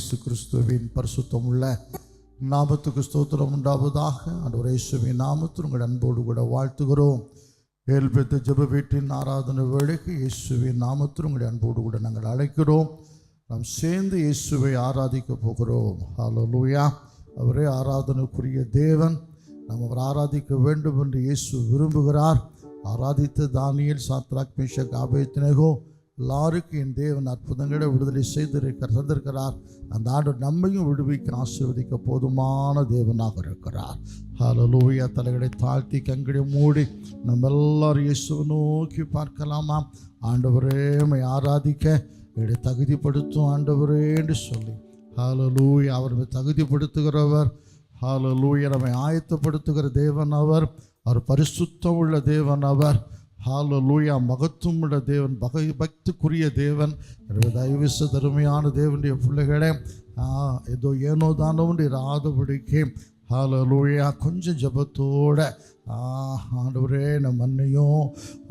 இயேசு கிறிஸ்துவின் பரிசுத்தமுள்ள நாமத்துக்கு ஸ்தோத்திரம் உண்டாவதாக. ஆண்டவரே இயேசுவின் நாமத்தில் உங்கள் அன்போடு கூட வாழ்த்துகிறோம். ஏல்பெத்து ஜெப வீட்டின் ஆராதனை வேளைக்கு இயேசுவின் நாமத்தில் உங்களுடைய அன்போடு கூட நாங்கள் அழைக்கிறோம். நாம் சேர்ந்து இயேசுவை ஆராதிக்க போகிறோம். ஹல்லேலூயா. அவரே ஆராதனைக்குரிய தேவன். நாம் அவர் ஆராதிக்க வேண்டும் என்று இயேசு விரும்புகிறார். ஆராதித்த தானியேல், சாத்ராக், மேஷாக், ஆபேத்நேகோ எல்லாருக்கும் என் தேவன் அற்புதங்களை விடுதலை செய்திருக்கிறார். அந்த ஆண்டு நம்மையும் விடுவிக்க ஆசீர்வதிக்க போதுமான தேவனாக இருக்கிறார். ஹல்லேலூயா. தலைகளை தாழ்த்தி கண்களை மூடி நம்ம எல்லாரும் இயேசுவை நோக்கி பார்க்கலாமா? ஆண்டவரே உம்மை ஆராதிக்க என்னை தகுதிப்படுத்தும் ஆண்டவரே என்று சொல்லி ஹல்லேலூயா. அவர் தகுதிப்படுத்துகிறவர். ஹல்லேலூயா. நம்மை ஆயத்தப்படுத்துகிற தேவன் அவர். அவர் பரிசுத்தம் உள்ள தேவன் அவர். ஹல்லேலூயா. மகத்துவம் உள்ள தேவன், பக்திக்குரிய தேவன். எனவே தயவுசு தருமையான தேவனுடைய பிள்ளைகளே, ஏதோ ஏனோ தானோ இராதபடிக்கு ஹல்லேலூயா கொஞ்சம் ஜபத்தோட ஆண்டவரே நம் மன்னையும்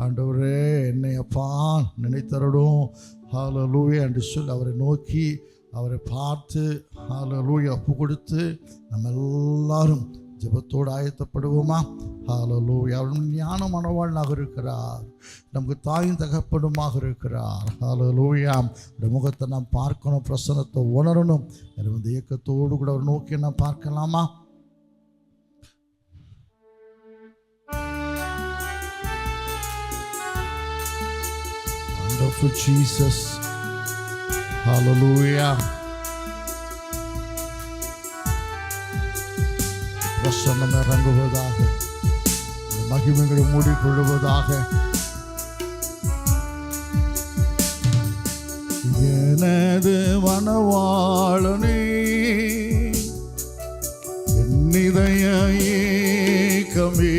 ஆண்டவரே என்னையப்பா நினைத்தரடும் ஹல்லேலூயா என்று சொல்லி அவரை நோக்கி அவரை பார்த்து ஹல்லேலூயா ஒப்பு கொடுத்து நம்ம எல்லாரும் ஜெபத்தோடு ஆயத்தப்படுவோமா? ஹல்லேலூயா. அவர் ஞானமானவனாக இருக்கிறார். நமக்கு தாயும் தகப்பனுமாக இருக்கிறார். ஹல்லேலூயா. இந்த முகத்தை நாம் பார்க்கணும், பிரசன்னத்தை உணரணும். எனவே இந்த இயக்கத்தோடு கூட அவர் நோக்கி நாம் பார்க்கலாமா? Wonderful Jesus. Hallelujah. பிரசன்னம் இறங்குவதாக, மகிமைகளை மூடிக்கொள்வதாக. எனது மனவாளனே, என் இதய ஏக்கமே,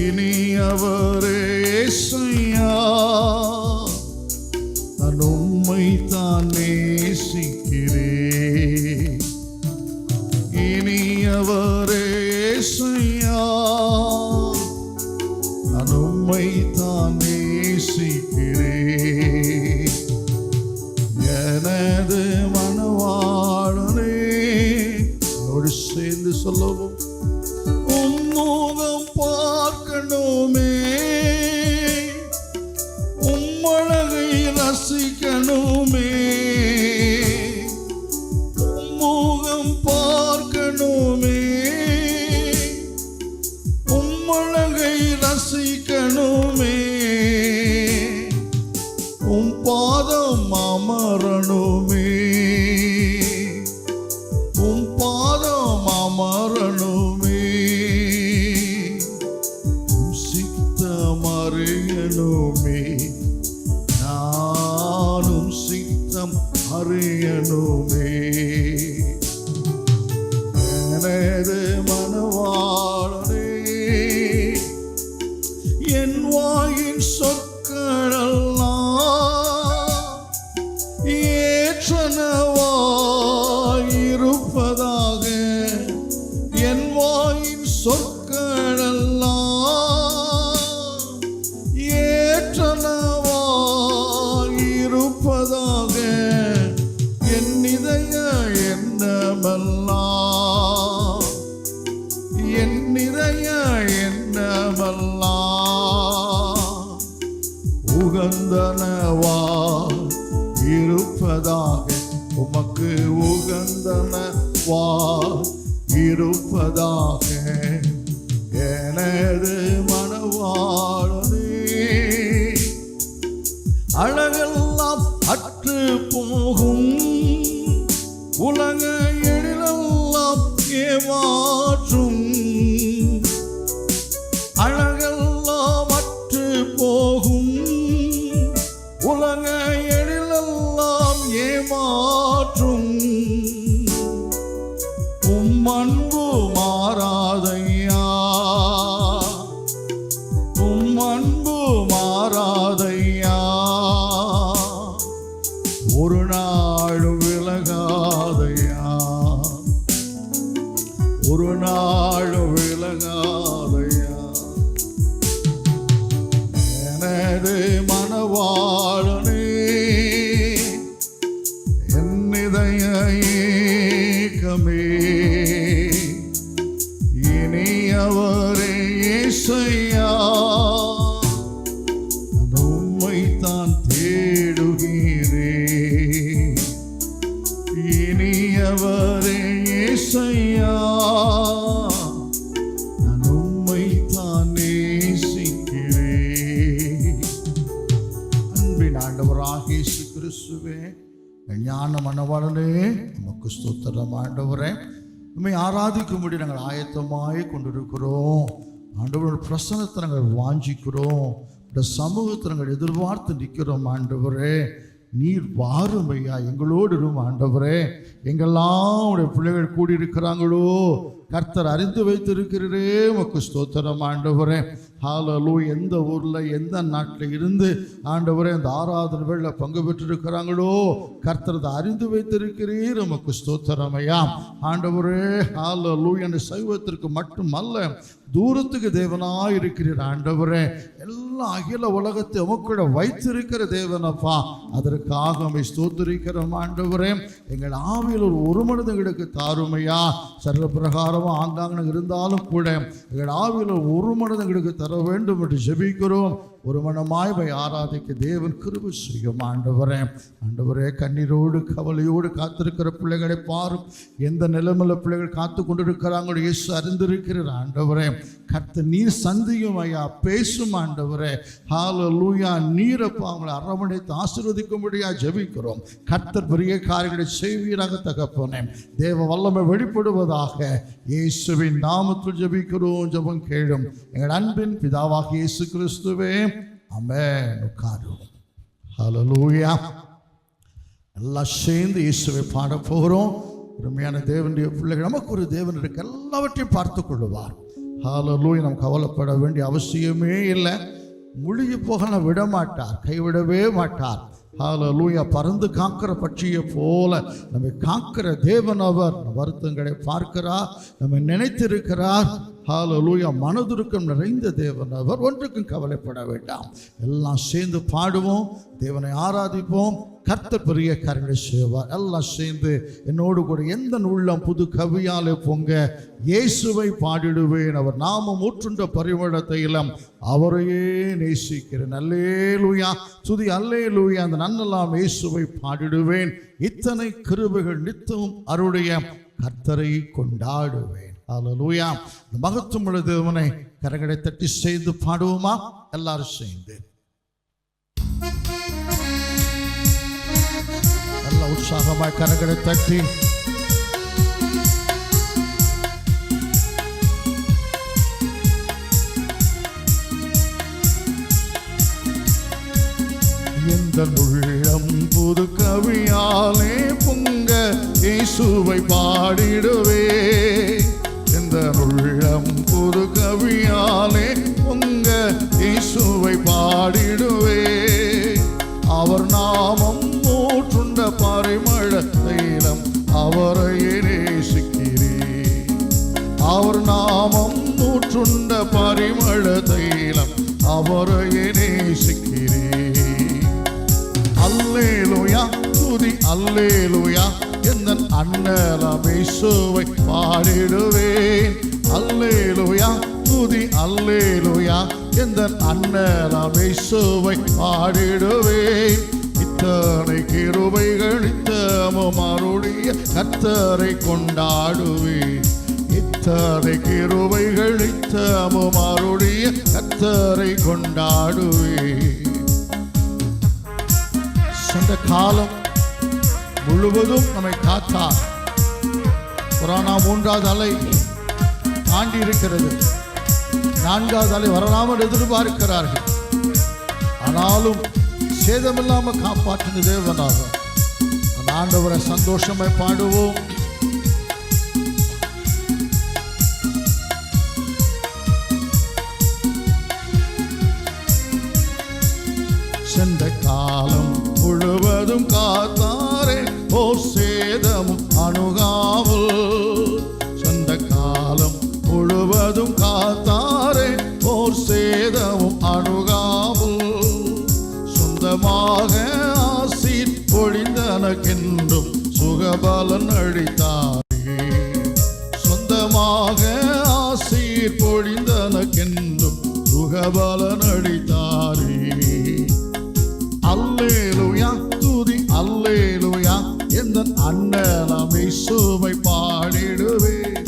இனி அவரே இயேசுயா, நான் உம்மை தான் நேசிக்கிறேன். இனி அவரே இயேசுயா, நான் உம்மை தான் நேசிக்கிறேன். எனது மனவாளனே, என்னோடு சேர்ந்து சொல்லவும். உம்முகம் பார்க்கணுமே, உம்மழகை ரசிக்கணுமே, உம்முகம் பார்க்கணுமே, உம்மழகை ரசிக்கணுமே, உம் பாதம் அமரணுமே, உம் பாதம் அமரணுமே, உம் சித்தம் அறியணுமே, நானும் சித்தம் அறியணுமே. எனது மனவாளனே, என் வாயின் சொற்களெல்லாம் ஏற்றனவாயிருப்பதாக. என் வாயின் சொற்களெல்லாம் ஏற்றனவாயிருப்பதாக. என் இதய எண்ணமெல்லாம், என் இதய எண்ணமெல்லாம் உகந்தனவா இருப்பதாக. உமக்கு உகந்தனவா இருப்பதாக. எனது மனவாளனே, அழகெல்லாம் அற்று போகும், உலக எழிலெல்லாம் ஏமாற்றும். அழகெல்லாம் அற்று போகும், உலக எழிலெல்லாம் ஏமாற்றும். உம் அன்பு மாறாதையா, இனியவரே இயேசையா, நான் உம்மை தான் நேசிக்கிறேன். அன்பின் ஆண்டவராக இயேசு கிறிஸ்துவே, ஞான மனவாளனே, நமக்கு ஸ்தோத்திரம். ஆண்டவரே, உம்மை ஆராதிக்கும்படி நாங்கள் ஆயத்தமாய் கொண்டிருக்கிறோம். ஆண்டவரோட பிரசன்னத்தை நாங்கள் வாஞ்சிக்கிறோம். இந்த சமூகத்தை நாங்கள் எதிர்பார்த்து நிற்கிறோம். ஆண்டவரே, நீர் வாரும் ஐயா, எங்களோடு இருக்கும். ஆண்டவரே, எங்கெல்லாம் உடைய பிள்ளைகள் கூடியிருக்கிறாங்களோ கர்த்தர் அறிந்து வைத்திருக்கிறீரே, உமக்கு ஸ்தோத்திரம். ஆண்டவரே, ஹல்லேலூயா. எந்த ஊரில் எந்த நாட்டில் இருந்து ஆண்டவரே அந்த ஆராதனை வேளை பங்கு பெற்றிருக்கிறாங்களோ கர்த்தர் அதை அறிந்து வைத்திருக்கிறீர், உமக்கு ஸ்தோத்திரம் ஐயா. ஆண்டவரே, ஹல்லேலூயா. என்ற சைவத்திற்கு மட்டுமல்ல, தூரத்துக்கு தேவனாய் இருக்கிறீர். ஆண்டவரே, எல்லாம் அகில உலகத்தை உமக்குள்ள வைத்திருக்கிற தேவனப்பா, அதற்காக உம்மை ஸ்தோத்திரிக்கிறோம். ஆண்டவரே, எங்கள் ஆவியில் ஒரு மனிதங்களுக்கு தாருமையா. சர்வ பிரகாரமாக ஆங்காங்க இருந்தாலும் கூட எங்கள் ஆவியில் ஒரு மனிதங்களுக்கு தர வேண்டும் என்று ஜெபிக்கிறோம். ஒரு மனமாய் ஆராதிக்க தேவன் கிருபை செய்யும். ஆண்டவரே, ஆண்டவரே, கண்ணீரோடு கவலையோடு காத்திருக்கிற பிள்ளைகளை பாரும். எந்த நிலைமையில் பிள்ளைகள் காத்து கொண்டிருக்கிறாங்களோ இயேசு அறிந்திருக்கிறார். ஆண்டவரே, கர்த்தர் நீர் சந்தியும் ஐயா, பேசும். ஆண்டவரே, ஹல்லேலூயா. நீரப்பா அவங்களை அரவணைத்து ஆசீர்வதிக்கும்படியா ஜெபிக்கிறோம். கர்த்தர் பெரிய காரியங்களை செய்வீராக தகப்பனே. தேவ வல்லமை வெளிப்படுவதாக இயேசுவின் நாமத்தில் ஜெபிக்கிறோம். ஜெபம் கேளும் எங்கள் அன்பின் பிதாவாக இயேசு கிறிஸ்துவே, ஆமென். உட்காரும். ஹல்லேலூயா. எல்லாம் சேர்ந்து இயேசுவை பாட போகிறோம். உண்மையான தேவனுடைய பிள்ளைகள், நமக்கு ஒரு தேவன் இருக்கு, எல்லாவற்றையும் பார்த்து கொள்ளுவார். ஹல்லேலூயா. நாம் கவலைப்பட வேண்டிய அவசியமே இல்லை. முழுகி போக விட மாட்டார், கைவிடவே மாட்டார். ஹல்லேலூயா. பறந்து காக்கிற பட்சியை போல நம்மை காக்கிற தேவன் அவர். வருத்தங்களை பார்க்கிறார், நம்மை நினைத்திருக்கிறார். ஹல்லேலூயா. மனதுருக்கம் நிறைந்த தேவன் அவர். ஒன்றுக்கும் கவலைப்பட வேண்டாம். எல்லாம் சேர்ந்து பாடுவோம், தேவனை ஆராதிப்போம். கர்த்தர் பெரிய காரியங்களை செய்வார். எல்லாம் சேர்ந்து என்னோடு கூட எந்த உள்ளம் புது கவியாலே பொங்க இயேசுவை பாடிடுவேன். அவர் நாமம் ஊற்றுண்ட பரிமள தைலம், அவரையே நேசிக்கிறேன். அல்லேலூயா, துதி அல்லேலூயா. அந்த நன்னெல்லாம் இயேசுவை பாடிடுவேன். இத்தனை கிருபைகள் நித்தமும் அருடைய கர்த்தரை கொண்டாடுவேன். அல்லேலூயா. இந்த மகத்துவமுள்ள தேவனை கரங்களை தட்டி செய்து பாடுவோமா? எல்லாரும் சேர்ந்து நல்ல உற்சாகமாய் கரங்களை தட்டி எந்த உள்ளம் புது கவியாலே பொங்க இயேசுவை பாடிடுவே. எந்த உள்ளம் புது கவியாலே பொங்க இயேசுவை பாடிடுவே. அவர் நாமம் ஊற்றுண்ட பரிமள தைலம், அவரையே நேசிக்கிறேன். அவர் நாமம் ஊற்றுண்ட பரிமள தைலம், அவரையே நேசிக்கிறேன். அல்லேலூயா, துதி அல்லேலூயா. எந்த அண்ணலாம் இயேசுவை பாடிடுவேன். அல்லேலூயா, துதி அல்லேலூயா. எந்த அண்ணலாம் இயேசுவை பாடிடுவேன். இத்தனை கிருபைகள் நித்தமும் அருளிய கர்த்தரை கொண்டாடுவேன். இத்தனை கிருபைகள் நித்தமும் அருளிய கர்த்தரை கொண்டாடுவேன். சென்ற காலம் முழுவதும் நம்மை காத்தார். கொரோனா 3வது அலை தாண்டி இருக்கிறது. 4வது அலை வரலாமல் எதிர்பார்க்கிறார்கள். ஆனாலும் சேதமில்லாமல் காப்பாற்றின தேவனாக அந்த ஆண்டவரை சந்தோஷமாய் பாடுவோம். சென்ற காலம் முழுவதும் காத்தாரே, ஓர் சேதமும் அணுகாமல். சென்ற காலம் முழுவதும் காத்தாரே, ஓர் சேதமும் அணுகாமல். சொந்தமாக ஆசீர் பொழிந்தனக்கென்றும் சுகபலன் அளித்தாரே. சொந்தமாக ஆசீர் பொழிந்தனக்கென்றும் சுகபலன் அளித்தாரே. அல்லேலூயா, துதி அல்லேலூயா. எந்த அண்ணலாம் இயேசுவை பாடிடுவேன்.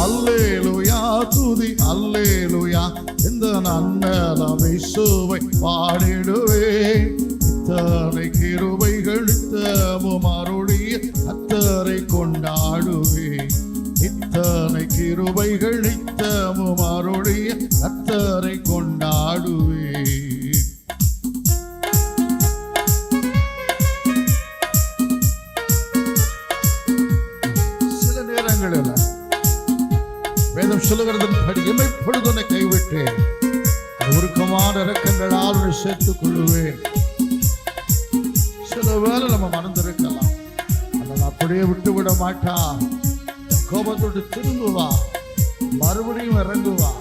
அல்லேலூயா துதி அல்லேலூயா, இந்த அண்ணலாம் இயேசுவை பாடிடுவேன். இத்தனை கிருபைகள் நித்தமும் அருளிய கர்த்தரை கொண்டாடுவேன். இத்தனை கிருபைகள் நித்தமும் அருளிய கர்த்தரை கொண்டாடுவேன். சில நேரங்களில் வேதம் சொல்லுகிறதன்படி இமைப்பொழுதுனை கைவிட்டேன், உருக்கமான இரக்கங்களால் சேர்த்துக் கொள்ளுவேன். சில வேளை நம்ம மறந்திருக்கலாம், அதை அப்படியே விட்டுவிட மாட்டான். கோபத்தோடு திரும்புவா, மறுபடியும் இறங்குவா.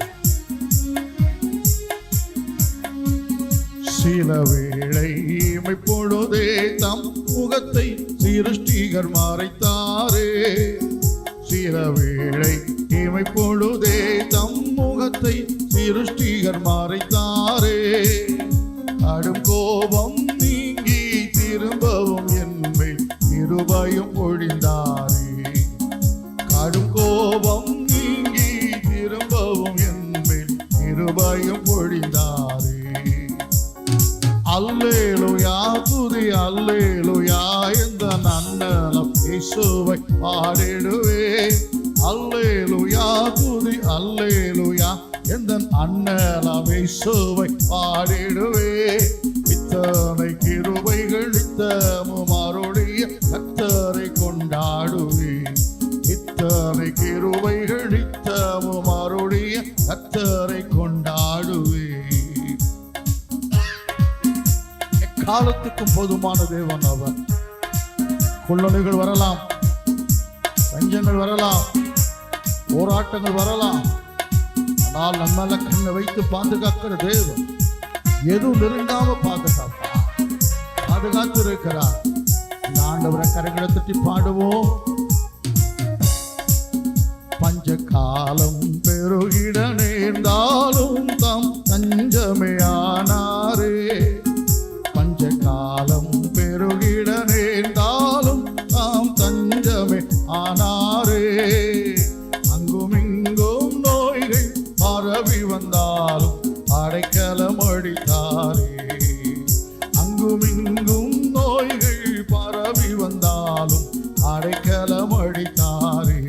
சில வேளை இமைப்பொழுதே தம் முகத்தை சிருஷ்டிகர் மறைத்தாரே. சில வேளை இமைப்பொழுதே தம் முகத்தை சிருஷ்டிகர் மறைத்தாரே. கடும் கோபம் நீங்கி திரும்பவும் என்மேல் கிருபையும் பொழிந்தாரே. கடும் கோபம் நீங்கி திரும்பவும் என்மேல் கிருபையும் பொழிந்தாரே. அல்லேலூயா துதி அல்லேலூயா, இந்த அண்ணலம் இயேசுவை பாடிடுவேன். அல்லேலூயா துதி அல்லேலூயா, இந்த அண்ணலம் இயேசுவை பாடிடுவேன். இத்தனை கிருபைகள் நித்தமும் அருளிய கர்த்தரை கொண்டாடுவேன். இத்தனை கிருபைகள் நித்தமும் அருளிய கர்த்தரை கொண்டாடுவேன். காலத்துக்கும் போதுமான தேவன் அவர். கொள்ளனைகள் வரலாம், பஞ்சங்கள் வரலாம், போராட்டங்கள் வரலாம், ஆனால் நம்மள கண்ணை வைத்து பாதுகாக்கிற தேவன் எதுவும் நெருங்காம பாதுகாத்து இருக்கிறார். ஆண்டவரை கரங்களை தட்டி பாடுவோம். பஞ்ச காலம் பெருகிட நேர்ந்தாலும் தம் தஞ்சமையானாரே. காலம் பெருகிட நேர்ந்தாலும் தாம் தஞ்சமே ஆனாரே. அங்கும் இங்கும் நோய்கள் பரவி வந்தாலும் அடைக்கலம் அளித்தாரே. அங்கும் இங்கும் நோய்கள் பரவி வந்தாலும் அடைக்கலம் அளித்தாரே.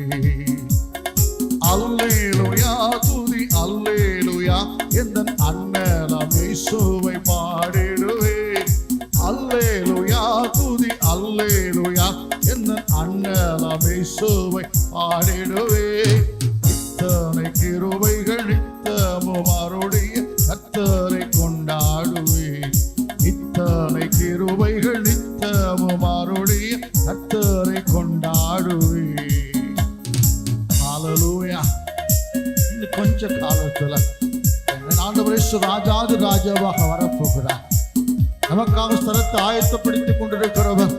அல்லேலூயா துதி அல்லேலூயா, இந்த அண்ணலம் இயேசுவை பாடிடுவேன். அல்லேலூயா துதி அல்லேலூயா, இந்த அண்ணலம் இயேசுவை பாடிடுவேன். இத்தனை கிருபைகள் நித்தமும் அருளிய கர்த்தரை கொண்டாடுவேன். இத்தனை கிருபைகள் நித்தமும் அருளிய கர்த்தரை கொண்டாடுவேன். ஹல்லேலூயா. இன்னும் கொஞ்ச காலத்துல ஆண்டவர் இயேசு ராஜாதி ராஜாவாக வரப்போகிறார். நமக்காக ஸ்தலத்தை ஆயத்தப்படுத்திக் கொண்டிருக்கிறவர்.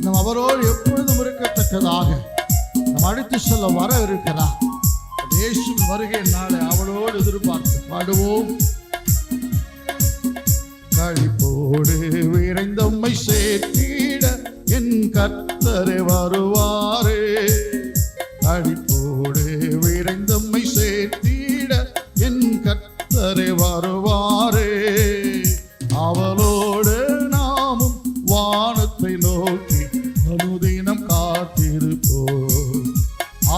நம் அவரோடு எப்பொழுதும் இருக்கத்தக்கதாக நம் அழைத்து செல்ல வர இருக்கிறார். இயேசுவின் வருகை நாளை அவளோடு எதிர்பார்த்து பாடுவோம். கழிப்போடு விரைந்தம்மை சேர்த்திட என் கர்த்தரே வருவாரே. கழிப்போடு விரைந்தம்மை சேர்த்திட என் கர்த்தரே வருவாரே. அவளோடு நாமும் வானத்தை நோக்கி அனுதினம் காத்திருப்போம்.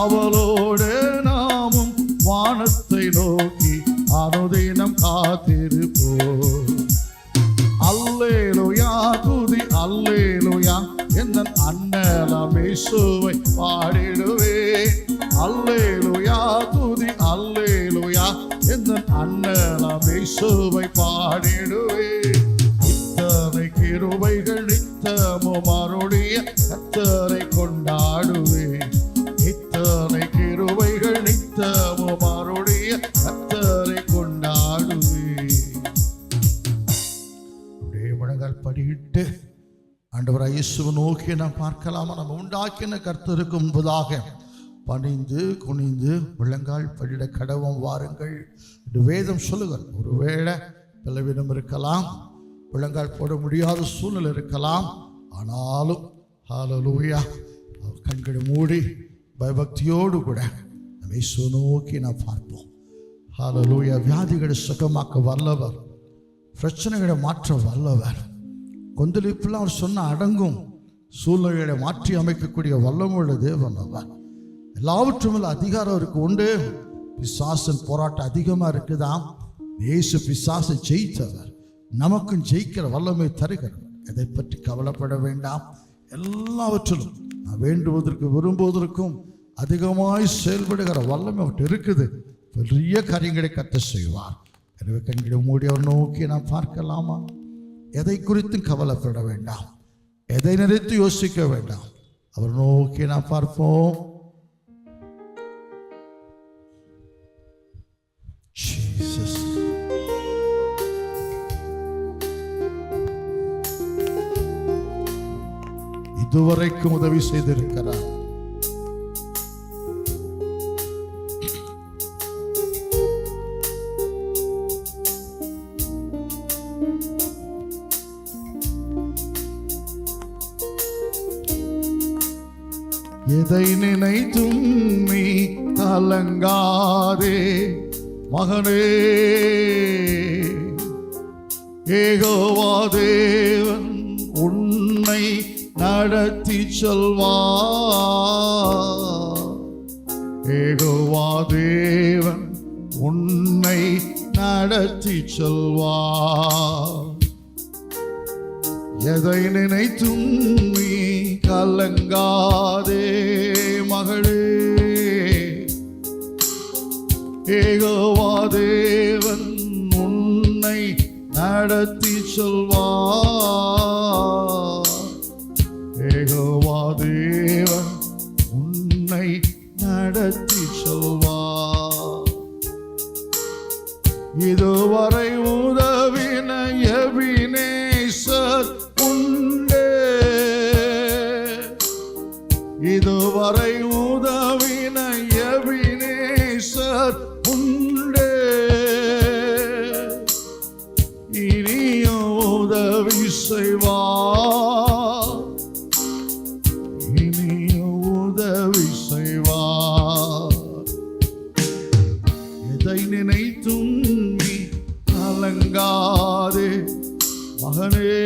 அவளோடு நாமும் வானத்தை நோக்கி அனுதினம் காத்திருப்போம். அல்லேலூயா துதி அல்லேலூயா, இந்த அண்ணலம் இயேசுவை பாடிடுவேன். அல்லேலூயா துதி அல்லேலூயா, இந்த அண்ணலம் இயேசுவை பாடிடுவேன். இத்தனை கிருபைகள் நித்தமும் அருளிய கர்த்தரை கொண்டாடுவேன். இத்தனை கிருபைகள் நித்தமும் அருளிய கர்த்தரை கொண்டாடுவேன். முழங்கால் படியிட்டு ஆண்டவராய் இயேசுவை நோக்கி நாம் பார்க்கலாமா? நம்ம உண்டாக்கின கர்த்தருக்கு முன்பதாக பணிந்து குனிந்து முழங்கால் படியிட கடவும் வாருங்கள் என்று வேதம் சொல்லுங்கள். ஒருவேளை பலவீனம் இருக்கலாம், முழங்கால் போட முடியாத சூழ்நிலை இருக்கலாம், ஆனாலும் ஹல்லேலூயா கண்களை மூடி பயபக்தியோடு கூட நம்ம இயேசுவை நோக்கி நாம் பார்ப்போம். ஹல்லேலூயா. வியாதிகளை சுகமாக்க வல்லவர், பிரச்சனைகளை மாற்ற வல்லவர். கொந்தளிப்பெல்லாம் அவர் சொன்ன அடங்கும். சூழ்நிலைகளை மாற்றி அமைக்கக்கூடிய வல்லமுள்ள தேவன் அவர். எல்லாவற்றும் அதிகாரம் அவருக்கு உண்டு. பிசாசின் போராட்டம் அதிகமாக இருக்குதான். இயேசு பிசாசை ஜெயித்தவர், நமக்கும் ஜெயிக்கிற வல்லமை தருகிறவர். எதை பற்றி கவலைப்பட வேண்டாம். எல்லாவற்றிலும் நான் வேண்டுவதற்கு விரும்புவதற்கும் அதிகமாய் செயல்படுகிற வல்லமை அவர்கிட்ட இருக்குது. பெரிய காரியங்களை கர்த்தர் செய்வார். எனவே கண்களை மூடி அவர் நோக்கி நாம் பார்க்கலாமா? எதை குறித்தும் கவலைப்பட வேண்டாம், எதை நினைத்து யோசிக்க வேண்டாம். அவர் நோக்கி நாம் பார்ப்போம். இதுவரைக்கும் உதவி செய்திருக்கிறார். எதை நினைத்தும் நீ கலங்காதே மகனே, யெகோவா தேவன் உன்னை நடத்தி செல்வார். யெகோவா தேவன் உன்னை நடத்தி செல்வார். எதை நினைத்தும் நீ கலங்காதே மகளே, யெகோவா தேவன் உன்னை நடத்தி செல்வார். யெகோவா தேவன் உன்னை நடத்தி செல்வார். இதுவரை உதவின எபினேசர் உண்டே, இதுவரை உதவின எபினேசர் உண்டே, இனியும் உதவி செய்வார், இனியும் உதவி செய்வார். எதை நினைத்தும் நீ கலங்காதே மகனே,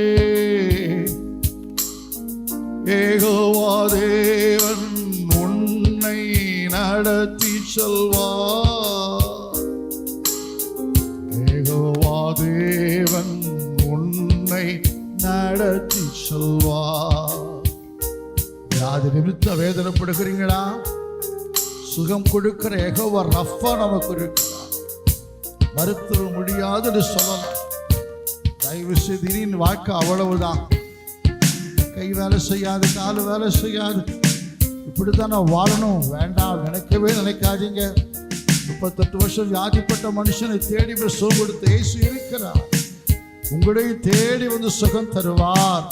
யெகோவா தேவன் உன்னை நடத்தி செல்வார். யெகோவா தேவன் உன்னை நடத்தி செல்வார். வியாதி நிமித்த வேதனைப்படுகிறீங்களா? சுகம் கொடுக்கிற யெகோவா ரஃபா நமக்கு இருக்கிறார். மறுத்துற முடியாதுன்னு சொல்லலாம். தயவு செய்து இனி வாழ்க்கை அவ்வளவுதான். கை வேலை செய்யாது, காலு வேலை செய்யாது, இப்படித்தான் நான் வாழணும் வேண்டாம் நினைக்கவே நினைக்காதீங்க. 38 வருஷம் வியாதிப்பட்ட மனுஷனை தேடி போய் சுகம் கொடுத்த இயேசு இருக்கிறார். உங்களை தேடி வந்து சுகம் தருவார்.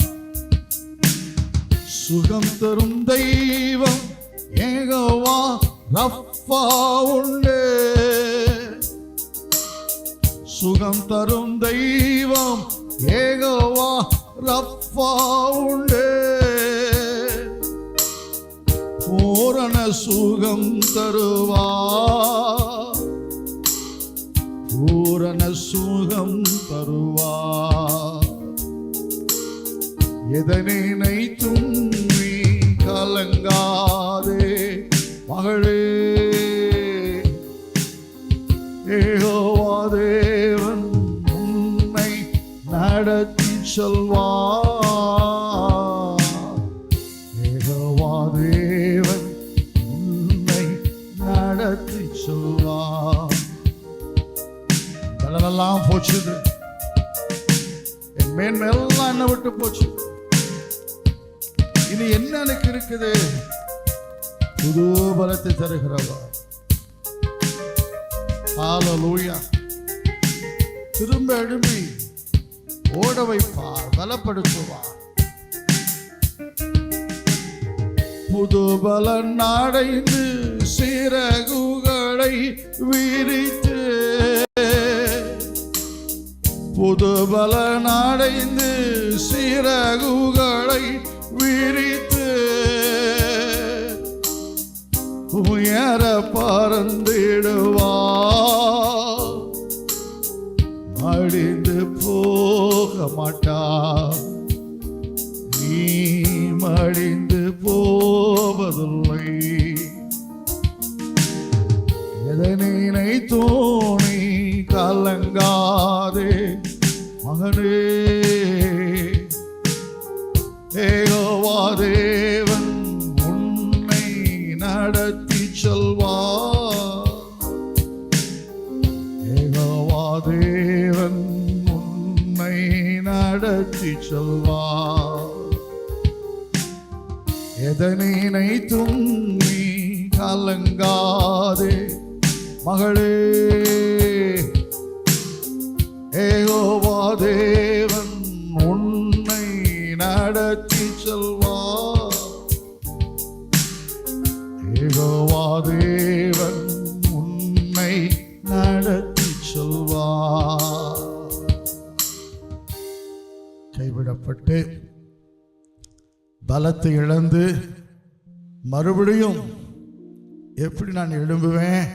சுகம் தரும் தெய்வம் யெகோவா ரஃபா உண்டே, சுகம் தரும் தெய்வம் யெகோவா ரஃபா உண்டே, பூரண சுகம் தருவார், பூரண சுகம் தருவார். எதை நினைத்தும் நீ கலங்காதே மகளே, யெகோவா தேவன் உன்னை நடத்தி செல்வார். யெகோவா தேவன் உன்னை நடத்தி செல்வார். பலனெல்லாம் போச்சுது, என் மேன்மையெல்லாம் என்ன விட்டு போச்சு. இனி என்ன எனக்கு இருக்குது? புது பலத்தை தருகிறவர். ஹல்லேலூயா. திரும்ப எழும்பி ஓட வைப்பார், பலப்படுத்துவார். புது பலன் அடைந்து சிறகுகளை விரித்து, புது பலன் அடைந்து சிறகுகளை விரித்து, உயர பறந்திடுவா, அழிந்து போக மாட்டா, நீ மடிந்து போவதில்லை. எதனை தோணி கலங்காதே மகனே, யெகோவா தேவன் உன்னை நடத்தி செல்வார். யெகோவா தேவன் உன்னை நடத்தி செல்வார். எதனை நினைத்தும் நீ கலங்காதே மகளே, யெகோவா தேவன் உன்னை நடத்தி செல்வார். யெகோவா தேவன் உன்னை நடத்தி செல்வார். கைவிடப்பட்டு பலத்தை இழந்து மறுபடியும் எப்படி நான் எழும்புவேன்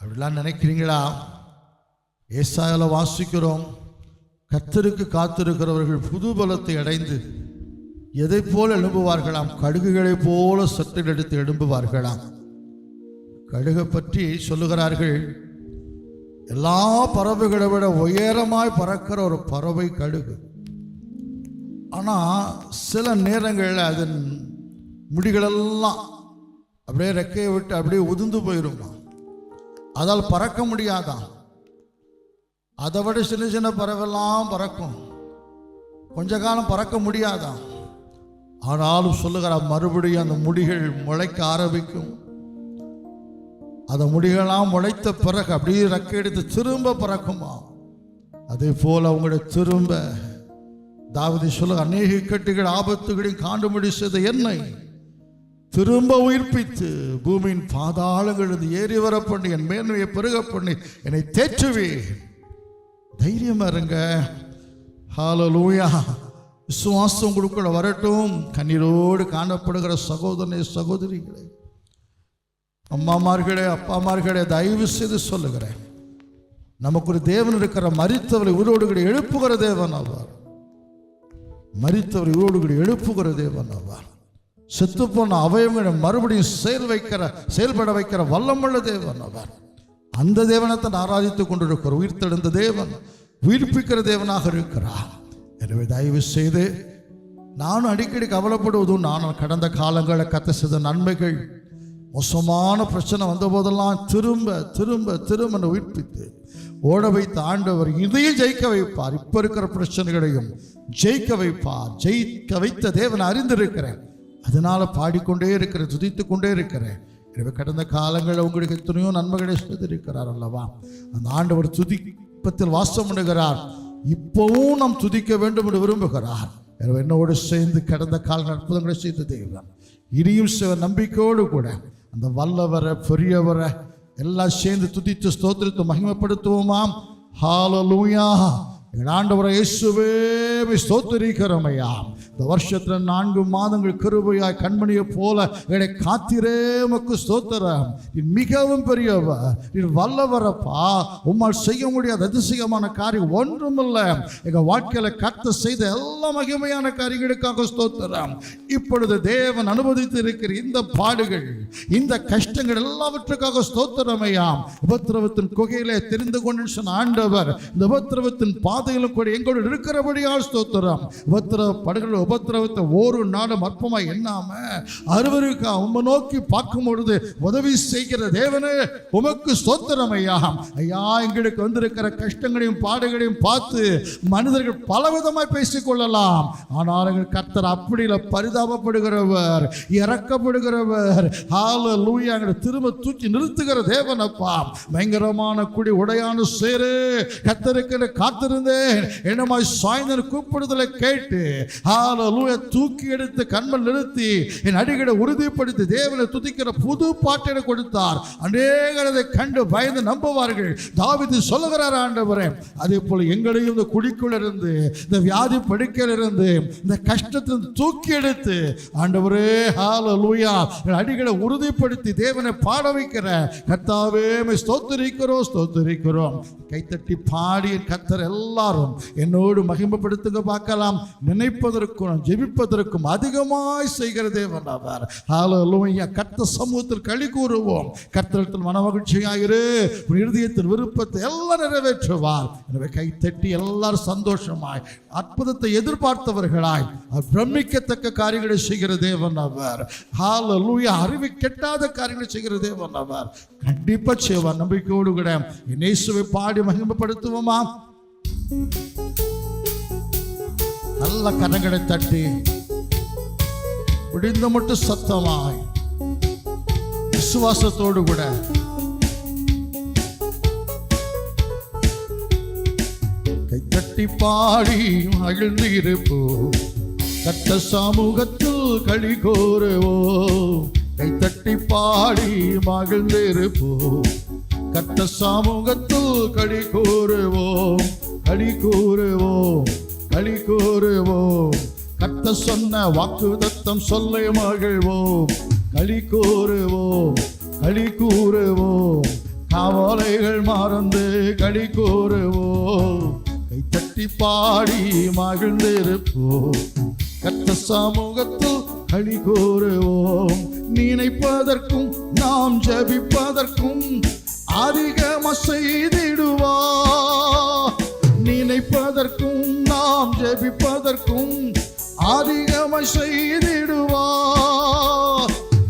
அப்படிலாம் நினைக்கிறீங்களா? ஏசாயால வாசிக்கிறோம், கர்த்தருக்கு காத்திருக்கிறவர்கள் புது பலத்தை அடைந்து எதை போல எழும்புவார்களாம், கடுகுகளை போல சத்தம் எடுத்து எழும்புவார்களாம். கடுகை பற்றி சொல்லுகிறார்கள், எல்லா பறவைகளை விட உயரமாய் பறக்கிற ஒரு பறவை கடுகு. ஆனால் சில நேரங்களில் அதன் முடிகளெல்லாம் அப்படியே ரெக்கையை விட்டு அப்படியே உதிர்ந்து போயிடும், அதால் பறக்க முடியாதான். அதை விட சின்ன சின்ன பறவைலாம் பறக்கும், கொஞ்ச காலம் பறக்க முடியாதான். ஆனாலும் சொல்லுகிறார், மறுபடியும் அந்த முடிகள் முளைக்க ஆரம்பிக்கும். அந்த முடிகள்லாம் முளைத்த பிறகு அப்படியே ரெக்கை எடுத்து திரும்ப பறக்குமா. அதே போல அவங்களுடைய திரும்ப தாவீது சொல்ல, அநேக இக்கட்டுகள் ஆபத்துகளையும் காண்டுபிடி செய்த என்னை திரும்ப உயிர்ப்பித்து பூமியின் பாதாளங்கள் ஏறி வர பண்ணி என் மேன்மையை பெருக பண்ணி என்னை தேற்றுவே. தைரியமா இருங்க. ஹல்லேலூயா. விசுவாசம் உங்களுக்குள்ள வரட்டும். கண்ணீரோடு காணப்படுகிற சகோதரனே சகோதரிகளே, அம்மாமார்களே அப்பாமார்களே, தயவு செய்து சொல்லுகிறேன், நமக்கு ஒரு தேவன் இருக்கிற. மரித்தவரை உயிரோடு எழுப்புகிற தேவன் ஆவார். மரித்தவரை உயிரோடு எழுப்புகிற தேவன் ஆவார். செத்துப்போன அவயவங்களை மறுபடியும் செயல்பட வைக்கிற வல்லமுள்ள தேவன் ஆவார். அந்த தேவனத்தை ஆராதித்துக் கொண்டிருக்கிற உயிர்த்தெழுந்த தேவன், உயிர்ப்பிக்கிற தேவனாக இருக்கிறார். எனவே தயவு செய்து, நானும் அடிக்கடி கவலைப்படுவதும், நான் கடந்த காலங்களில் கத்த செய்த நன்மைகள், மோசமான பிரச்சனை வந்த போதெல்லாம் திரும்ப திரும்ப திரும்ப உயிர்ப்பித்து ஓட வைத்த ஆண்டவர் இதையும் ஜெயிக்க வைப்பார். இப்ப இருக்கிற பிரச்சனைகளையும் ஜெயிக்க வைப்பார். ஜெயிக்க வைத்த தேவன் அறிந்திருக்கிறேன். அதனால பாடிக்கொண்டே இருக்கிறேன், துதித்துக் கொண்டே இருக்கிறேன். எனவே கடந்த காலங்களில் உங்களுக்கு எத்தனையோ நன்மைகளை செய்திருக்கிறார் அல்லவா. அந்த ஆண்டவர் துதிப்பத்தில் வாசம் பண்ணுகிறார். இப்பவும் நாம் துதிக்க வேண்டும் என்று விரும்புகிறார். எனவே என்னோடு சேர்ந்து கடந்த கால அற்புதங்களை செய்த தேவன் இனியும் சில நம்பிக்கையோடு கூட அந்த வல்லவரை பெரியவரை எல்லாம் சேர்ந்து துதித்து ஸ்தோத்திரித்து மகிமைப்படுத்துவோமாம். ஹல்லேலூயா. எங்கள் ஆண்டவரை இயேசுவே ஸ்தோத்திரிக்கிறோம் ஐயா. இந்த வருஷத்துல 4 மாதங்கள் கிருபையாய் கண்மணியை போல எங்களை காத்திரே உமக்கு ஸ்தோத்திரம். மிகவும் பெரியவர், வல்லவரப்பா. உம்மால் செய்ய முடியாத அதிசயமான காரியம் ஒன்றுமில்லை. எங்க வாழ்க்கையில கர்த்தர் செய்த எல்லா மகிமையான காரியங்களுக்காக ஸ்தோத்திரம். இப்பொழுது தேவன் அனுமதித்து இருக்கிற இந்த பாடுகள், இந்த கஷ்டங்கள் எல்லாவற்றுக்காக ஸ்தோத்திரம் ஐயா. உபத்திரவத்தின் குகையிலே தெரிந்து கொண்டு சொன்ன ஆண்டவர், இந்த உபத்திரவத்தின் பாதையிலும் கூட எங்களோடு இருக்கிறபடியால் ஸ்தோத்திரம். உபத்திரவத்தை ஒரு நாளும் அற்பமாய் எண்ணாம அருவருக்கா உம்மை நோக்கி பார்க்கும் பொழுது உதவி செய்கிற தேவனே உமக்கு ஸ்தோத்திரம் ஐயா. ஐயா, எங்களுக்கு வந்திருக்கிற கஷ்டங்களையும் பாடுகளையும் பார்த்து மனிதர்கள் பலவிதமாய் பேசிக் கொள்ளலாம். ஆனால் எங்கள் கர்த்தர் அப்படி இல்லை, பரிதாபப்படுகிறவர், இறக்கப்படுகிறவர். ஹல்லேலூயா. எங்களை திரும்ப தூக்கி நிறுத்துகிற தேவன் அப்பா. பயங்கரமான குடி உடையான சேரு கர்த்தருக்கு காத்திருந்தேன், என்னமாய் சாய்ந்தன் கூப்பிடுதலை கேட்டு ஹல்லேலூயா தூக்கி எடுத்து கண்மல் நிறுத்தி என் அடிகளை உறுதிப்படுத்தி தேவனை துதிக்கிற புது பாட்டை கொடுத்தார். அநேகர் அதை கண்டு பயந்து நம்புவார்கள். தாவீது சொல்லுகிறார், ஆண்டவரே அதே போல எங்களையும் இந்த குழிக்குள்ள இருந்து, இந்த வியாதி படுக்கையில் இருந்து, இந்த கஷ்டத்திலிருந்து தூக்கி எடுத்து ஆண்டவரே ஹல்லேலூயா அடிகளை உறுதிப்படுத்தி தேவனை பாட வைக்கிற கர்த்தாவே ஸ்தோத்திரிக்கிறோம் ஸ்தோத்திரிக்கிறோம். கைத்தட்டி பாடி கர்த்தர் எல்லாரும் என்னோடு மகிமைப்படுத்துங்க பார்க்கலாம். நினைப்பதற்கும் ஜெபிப்பதற்கும் அதிகமாய் செய்கிற தேவன் அவர். ஹல்லேலூயா. கர்த்தர் சமூகத்தில் களி கூறுவோம். கர்த்தரிடத்தில் மனமகிழ்ச்சியாயிரு, இருதயத்தின் விருப்பத்தை எல்லாம் நிறைவேற்றுவார். எனவே கைத்தட்டி எல்லாரும் சந்தோஷமாய் அற்புதத்தை எதிர்பார்த்தவர்களாய் பிரமிக்கத்தக்க காரியங்களை செய்கிற தேவன் அவர். ஹல்லேலூயா. அறிவு கெட்டாத காரியங்களை செய்கிற தேவன் அவர். கண்டிப்பா செய்வார். நம்பிக்கையோடு கூட இயேசுவை பாடி மகிமைப்படுத்துவோமா? நல்ல கரங்களை தட்டி முடிந்த மட்டும் சத்தமாய் விசுவாசத்தோடு கூட கைத்தட்டி பாடி மகிழ்ந்து இருப்போம். கர்த்த சமூகத்தில் களி கூறுவோம். கைத்தட்டி பாடி மகிழ்ந்து இருப்போம். கர்த்த சமூகத்தில் களி கூறுவோம். களி கூறுவோம். களி கூறுவோம். கர்த்த சொன்ன வாக்குத்தத்தம் சொல்ல மகிழ்வோம். களி கூறுவோம். களி கூறுவோம். கவலைகள் மறந்து களி கூறுவோம். கைத்தட்டி பாடி மகிழ்ந்திருப்போம். கர்த்த சமூகத்தில் களி கூறுவோம். நினைப்பதற்கும் நாம் ஜெபிப்பதற்கும் அதிகமா செய்திடுவா. நினைப்பதற்கும் நாம் ஜெபிப்பதற்கும் அதிகமா செய்திடுவா.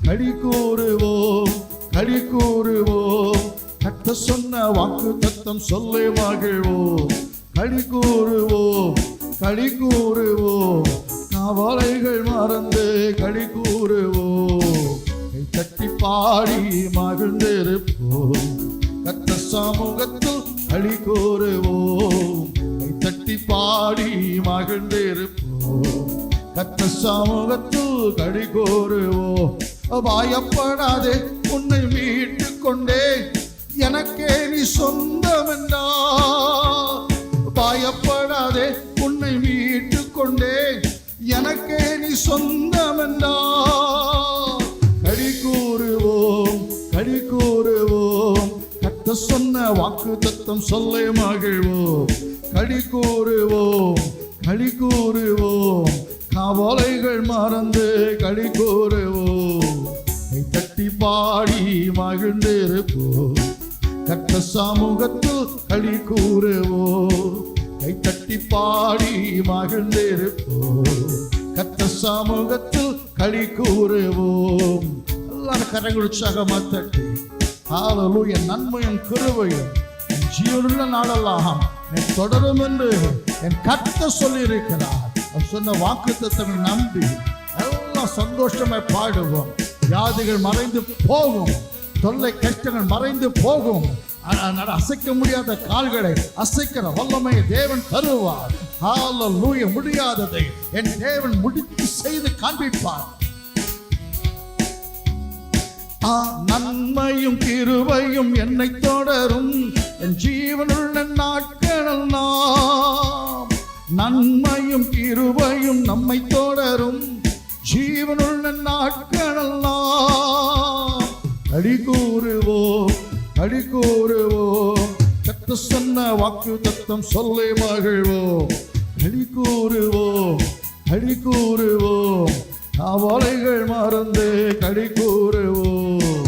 களி கூறுவோம். களி கூறுவோம். கர்த்த சொன்ன வாக்குத்தத்தம் சொல்ல மகிழ்வோம். களி கூறுவோம். களி கூறுவோம். கவலைகள் மறந்து களி கூறுவோம். தட்டி பாடி மகிழ்ந்திருப்போம். கர்த்த சமூகத்தில் களி கூறுவோம். தட்டி பாடி மகிழ்ந்திருப்போம். கர்த்த சமூகத்தில் களி கூறுவோம். பயப்படாதே, உன்னை மீட்டு கொண்டேன், எனக்கே நீ சொந்தம் என்றா. பயப்படாதே, உன்னை மீட்டு கொண்டேன், எனக்கே நீ சொந்தம் என்றா. களி கூறுவோம். களி கூறுவோம். கர்த்த சொன்ன வாக்குத்தத்தம் சொல்ல மகிழ்வோம். களி கூறுவோம். களி கூறுவோம். கவலைகள் மறந்து களி கூறுவோம். தட்டி பாடி மகிழ்ந்திருப்போம். கர்த்த சமூகத்தில் களி கூறுவோம். கைத்தட்டி பாடி மகிழ்ந்திருப்போம். கர்த்த சமூகத்தில் களி கூறுவோம். எல்லாரும் கரங்கள் உற்சாகமா தட்டி ஹல்லேலூயா. நன்மையும் கிருபையும் ஜீவனுள்ள நாளெல்லாம் என் தொடரும் என்று என் கர்த்தர் சொல்லி இருக்கிறார். அவர் சொன்ன வாக்குத்தத்தங்களை நம்பி எல்லாம் சந்தோஷமாய் பாடுவோம். வியாதிகள் மறைந்து போகும். தொல்லை கஷ்டங்கள் மறைந்து போகும். அசைக்க முடியாத கால்களை அசைக்கிற வல்லமையை தேவன் தருவார். ஹல்லேலூயா. முடியாததை என் தேவன் முடித்து செய்து காண்பிப்பார். நன்மையும் கிருபையும் என்னை தொடரும் என் ஜீவனுள்ள நாட்களெல்லாம். நன்மையும் கிருபையும் நம்மை தொடரும் ஜீவனுள்ள நாட்களெல்லாம். களி கூறுவோம். களி கூறுவோம். கர்த்த சொன்ன வாக்குத்தத்தம் சொல்ல மகிழ்வோம். களி கூறுவோம். களி கூறுவோம். கவலைகள் மறந்து களி கூறுவோம்.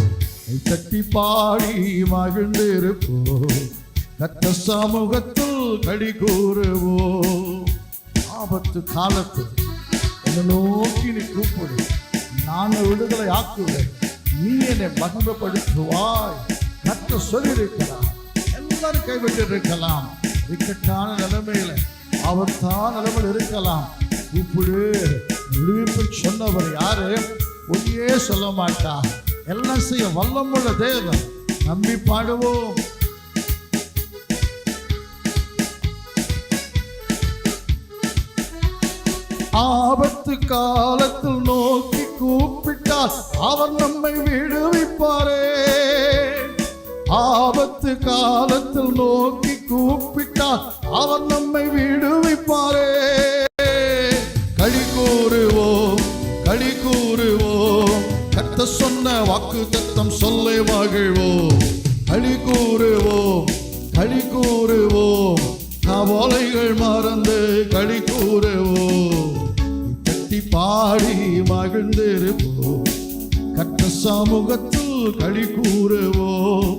தட்டி பாடி மகிழ்ந்திருப்போம். கர்த்த சமூகத்தில் களி கூறுவோம். ஆபத்து காலத்தில் என்னை நோக்கி நீ கூப்பிடு, நான் விடுதலை ஆக்குவேன், நீ என்னை மகிமைப்படுத்துவாய். கர்த்தர் சொல்லியிருக்கிறார். எல்லாரும் கைவிட்டு இருக்கலாம். இக்கட்டான நிலைமையில ஆபத்தான நிலைமையில் இருக்கலாம். கூப்பிடு. விடுவிப்பு சொன்னவர் யாரு? ஒன்றையே சொல்ல மாட்டார். எல்லாம் செய்ய வல்லமுள்ள தேவன். நம்பி பாடுவோம். ஆபத்து ஆபத்து காலத்தில் நோக்கி கூப்பிட்டால் அவர் நம்மை விடுவிப்பாரே. ஆபத்து காலத்தில் நோக்கி கூப்பிட்டால் அவர் நம்மை விடுவிப்பாரே. களி கூறுவோம், களி கூறுவோம், கர்த்தர் சொன்ன வாக்குத்தத்தம் சொல்லை மகிழ்வோம். களி கூறுவோம், களி கூறுவோம், கவலைகள் மறந்து களி கூறுவோம். தட்டி பாடி மகிழ்ந்திருப்போம், கர்த்தர் சமூகத்தில் களி கூறுவோம்.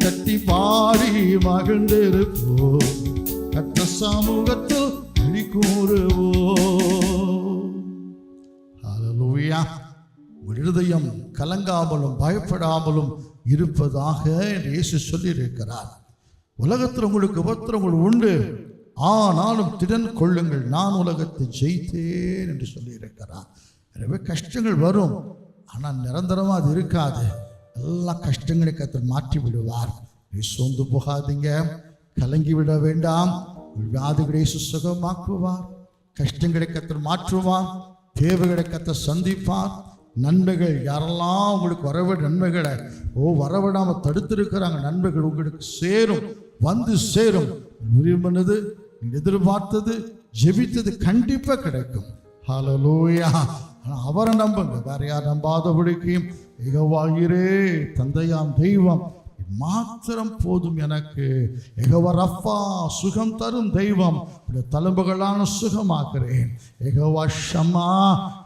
தட்டி பாடி மகிழ்ந்திருப்போம், கர்த்தர் சமூகத்தில் களி கூறுவோம். ஹல்லேலூயா. உங்கள் இருதயம் கலங்காமலும் பயப்படாமலும் இருப்பதாக இயேசு சொல்லி இருக்கிறார். உலகத்தில் உங்களுக்கு உபத்திரங்கள் உண்டு, ஆனாலும் திடன் கொள்ளுங்கள், நான் உலகத்தை ஜெயித்தேன் என்று சொல்லி இருக்கிறார். எனவே கஷ்டங்கள் வரும், ஆனால் நிரந்தரமாக அது இருக்காது. எல்லா கஷ்டங்களை கர்த்தர் மாற்றி விடுவார். நீ சோர்ந்து போகாதீங்க, கலங்கி விட வேண்டாம். வியாதிகளை சுகமாக்குவார், கஷ்டங்களை கர்த்தர் மாற்றுவார், தேவைகளை கர்த்தர் சந்திப்பார். நன்மைகள் யாரெல்லாம் உங்களுக்கு வரவிட நன்மைகளை வரவிடாமல் தடுத்திருக்கிறாங்க, நன்மைகள் உங்களுக்கு சேரும், வந்து சேரும். விரும்பினது, எதிர்பார்த்தது, ஜெபித்தது கண்டிப்பாக கிடைக்கும். ஹல்லேலூயா. அவரை நம்புங்க, வேற யார் நம்பாதபடிக்கு யெகோவாயிரே தந்தையாம் தெய்வம் மாத்திரம் போதும் எனக்கு. யெகோவா ரப்பா சுகம் தரும் தெய்வம், தழும்புகளான சுகமாக்குறேன். யெகோவா ஷம்மா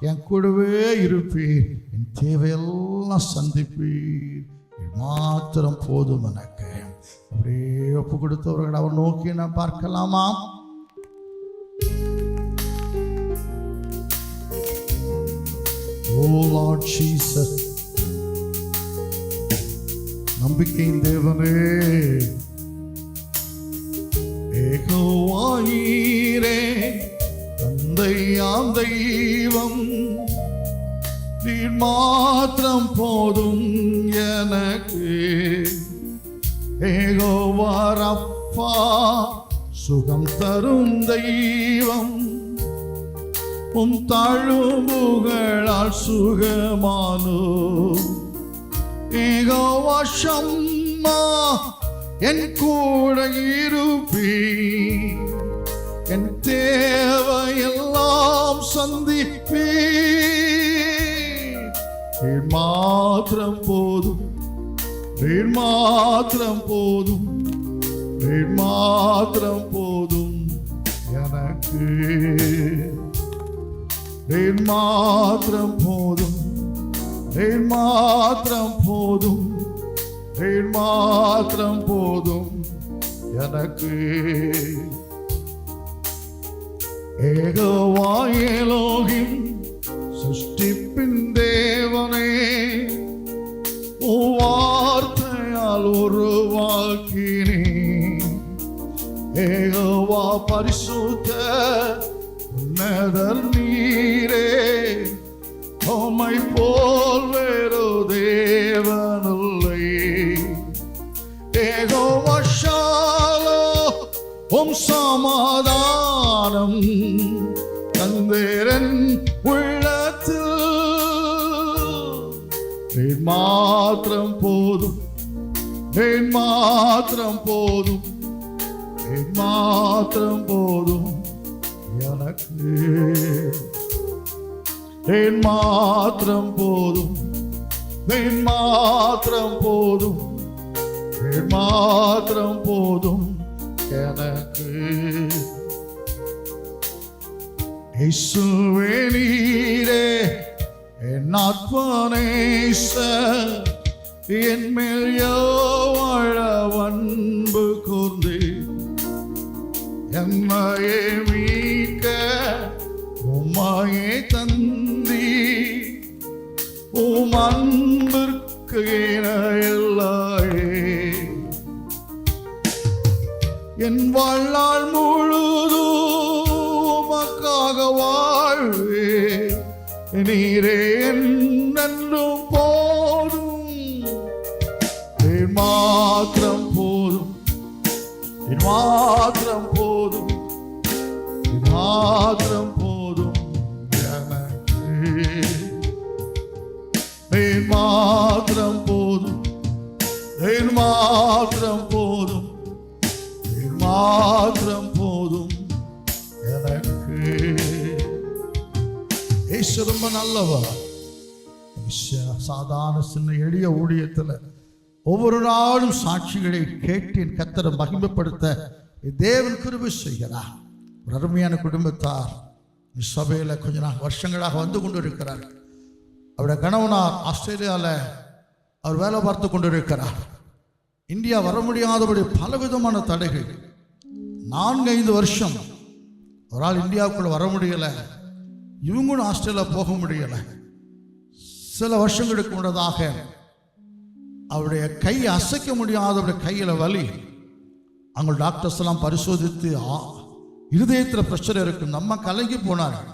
என் கூடவே இருப்பீர், என் தேவையெல்லாம் சந்திப்பீர், மாத்திரம் போதும் எனக்கு. அப்படியே ஒப்பு கொடுத்தவர்கள் அவர் நோக்கி நான் பார்க்கலாமா? Oh Lord Jesus, நம்பிக்கையின் தேவனே, யெகோவாயிரே தந்தையாம் தெய்வம், நீர் மாத்திரம் போதும் எனக்கு. யெகோவா ரப்பா சுகம் தரும் தெய்வம், உம் தழும்புகளால் சுகமானோ. யெகோவா ஷம்மா என் கூட இருப்பீர், என் தேவையெல்லாம் சந்திப்பீர். நீர் மாத்திரம் போதும், நீர் மாத்திரம் போதும், நீர் மாத்திரம் போதும் எனக்கு. நீர் மாத்திரம் போதும், நீர் மாத்திரம் போதும், நீர் மாத்திரம் போதும் எனக்கு. யெகோவா எலோகிம் சிருஷ்டிப்பின் தேவனே, வார்த்தையால் உருவாக்கினீர். யெகோவா பரிசுத்த உன்னதர் நீரே, உம்மை போல் வேறு தேவனில்லை. யெகோவா ஷாலோம் உம் சமாதானம் தந்தேரன் உள்ளத்தில். நீர் மாத்திரம் போதும், நீர் மாத்திரம் போதும், நீர் மாத்திரம் போதும் எனக்கு. நீர் மாத்திரம் போதும், நீர் மாத்திரம் போதும், நீர் மாத்திரம் போதும் எனக்கு. இயேசுவே நீரே என் ஆத்மநேசர், என் மேல் யோவாழ அன்பு கூர்ந்து என்னையே மீட்க உம்மையே தந்தி. உம் அன்பிற்கு இணையில்லையே, என் வாழ்நாள் முழுதும் உமக்காக வாழ்வே. நீரே என்னும் போதும், நீர் மாத்திரம் போதும், நீர் மாத்திரம் போதும், நீர் மாத்திரம் போதும் நீர் மாத்திரம் போதும், நீர் மாத்திரம் போதும், நீர் மாத்திரம் போதும் எனக்கு. இயேசு ரொம்ப நல்லவர். சாதாரண சின்ன எளிய ஊழியத்தில் ஒவ்வொரு நாளும் சாட்சிகளை கேட்டு கர்த்தரை மகிமைப்படுத்த தேவன் கிருபை செய்கிறார். ஒரு அருமையான குடும்பத்தார் சபையில் கொஞ்ச நாள் வருஷங்களாக வந்து கொண்டு இருக்கிறார். அவருடைய கணவனார் ஆஸ்திரேலியாவில் அவர் வேலை பார்த்து கொண்டு இருக்கிறார். இந்தியா வர முடியாதபடி பலவிதமான தடைகள். 4-5 வருஷம் ஒரு ஆள் இந்தியாவுக்குள்ள வர முடியலை, இவங்களும் ஆஸ்திரேலியா போக முடியலை. சில வருஷங்களுக்கு முன்னதாக அவருடைய கை அசைக்க முடியாதவருடைய கையில் வலி. அவங்க டாக்டர்ஸ் எல்லாம் பரிசோதித்து இருதயத்தில் பிரச்சனை இருக்கும், நம்ம கலங்கி போனார்கள்,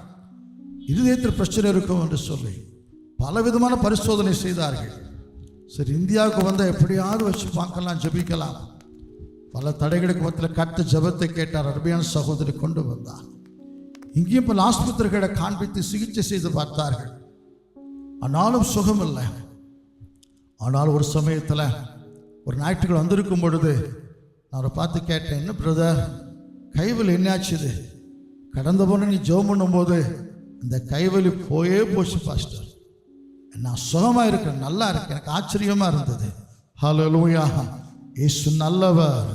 இருதயத்தில் பிரச்சனை இருக்கும் என்று சொல்லி பலவிதமான பரிசோதனை செய்தார்கள். சரி, இந்தியாவுக்கு வந்தால் எப்படியாவது வச்சு பார்க்கலாம், ஜெபிக்கலாம். பல தடைகளுக்கு மத்தியில் கட்ட ஜெபத்தை கேட்டார். அருமையான சகோதரி கொண்டு வந்தார். இங்கேயும் பல ஆஸ்பத்திரிகளை காண்பித்து சிகிச்சை செய்து பார்த்தார்கள். ஆனாலும் சுகம் இல்லை. ஆனால் ஒரு சமயத்தில் ஒரு ஞாயிற்றுக்கிழமை வந்திருக்கும் பொழுது நான் அவரை பார்த்து கேட்டேன், என்ன பிரதர் கைவலி என்னாச்சுது? கடந்த போன நீ ஜெபம் பண்ணும்போது இந்த கைவலி போச்சு பாஸ்டர், நான் சுகமாக இருக்கேன், நல்லா இருக்கேன். எனக்கு ஆச்சரியமாக இருந்தது. ஹல்லேலூயா. இயேசு நல்லவர்,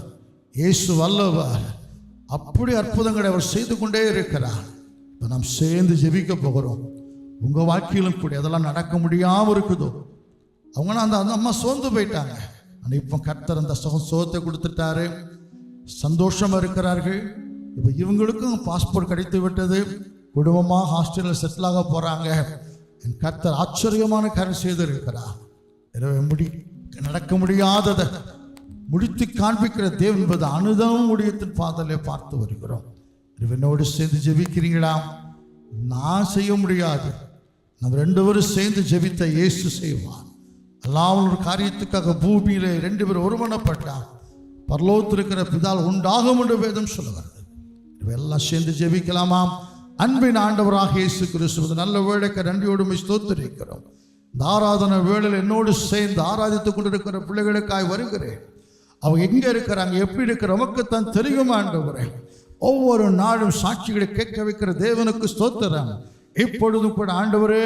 இயேசு வல்லவர். அப்படி அற்புதங்களை அவர் செய்து கொண்டே இருக்கிறார். இப்போ நாம் சேர்ந்து ஜெபிக்க போகிறோம். உங்கள் வாழ்க்கையிலும் கூட எதெல்லாம் நடக்க முடியாமல் இருக்குதோ, அவங்களாம் அந்த அம்மா சோர்ந்து போயிட்டாங்க. ஆனால் இப்போ கர்த்தர் அந்த சோகத்தை கொடுத்துட்டாரு, சந்தோஷமாக இருக்கிறார்கள். இப்போ இவங்களுக்கும் பாஸ்போர்ட் கிடைத்து விட்டது, குடும்பமாக ஹாஸ்டலில் செட்டில் ஆக போகிறாங்க. என் கர்த்தர் ஆச்சரியமான காரியம் செய்திருக்கிறார். எனவே நடக்க முடியாததை முடித்து காண்பிக்கிற தேவன் என்பது அனுதவம் முடியத்தின் பாதலை பார்த்து வருகிறோம். என்னோடு சேர்ந்து ஜெபிக்கிறீங்களா? நான் செய்ய முடியாது, நம்ம 2 பேரும் சேர்ந்து ஜெபித்த இயேசு செய்வார். எல்லாம் ஒரு காரியத்துக்காக பூமியில 2 பேர் ஒருமனப்பட்டார், பரலோகத்தில் இருக்கிற பிதால் உண்டாகும் என்று வேதம் சொல்லுகிறது. எல்லாம் சேர்ந்து ஜெபிக்கலாமா? அன்பின் ஆண்டவராக இயேசு கிறிஸ்து, நல்ல வேளைக்கு நன்றியோடு ஸ்தோத்திரிக்கிறோம். இந்த ஆராதனை வேளையில் என்னோடு சேர்ந்து ஆராதித்துக் கொண்டிருக்கிற பிள்ளைகளுக்காய் வருகிறேன். அவங்க எங்கே இருக்கிறாங்க, எப்படி இருக்கிற நமக்குத்தான் தெரியுமா ஆண்டவரே? ஒவ்வொரு நாளும் சாட்சிகளை கேட்க வைக்கிற தேவனுக்கு ஸ்தோத்திரம். இப்பொழுதும் கூட ஆண்டவரே,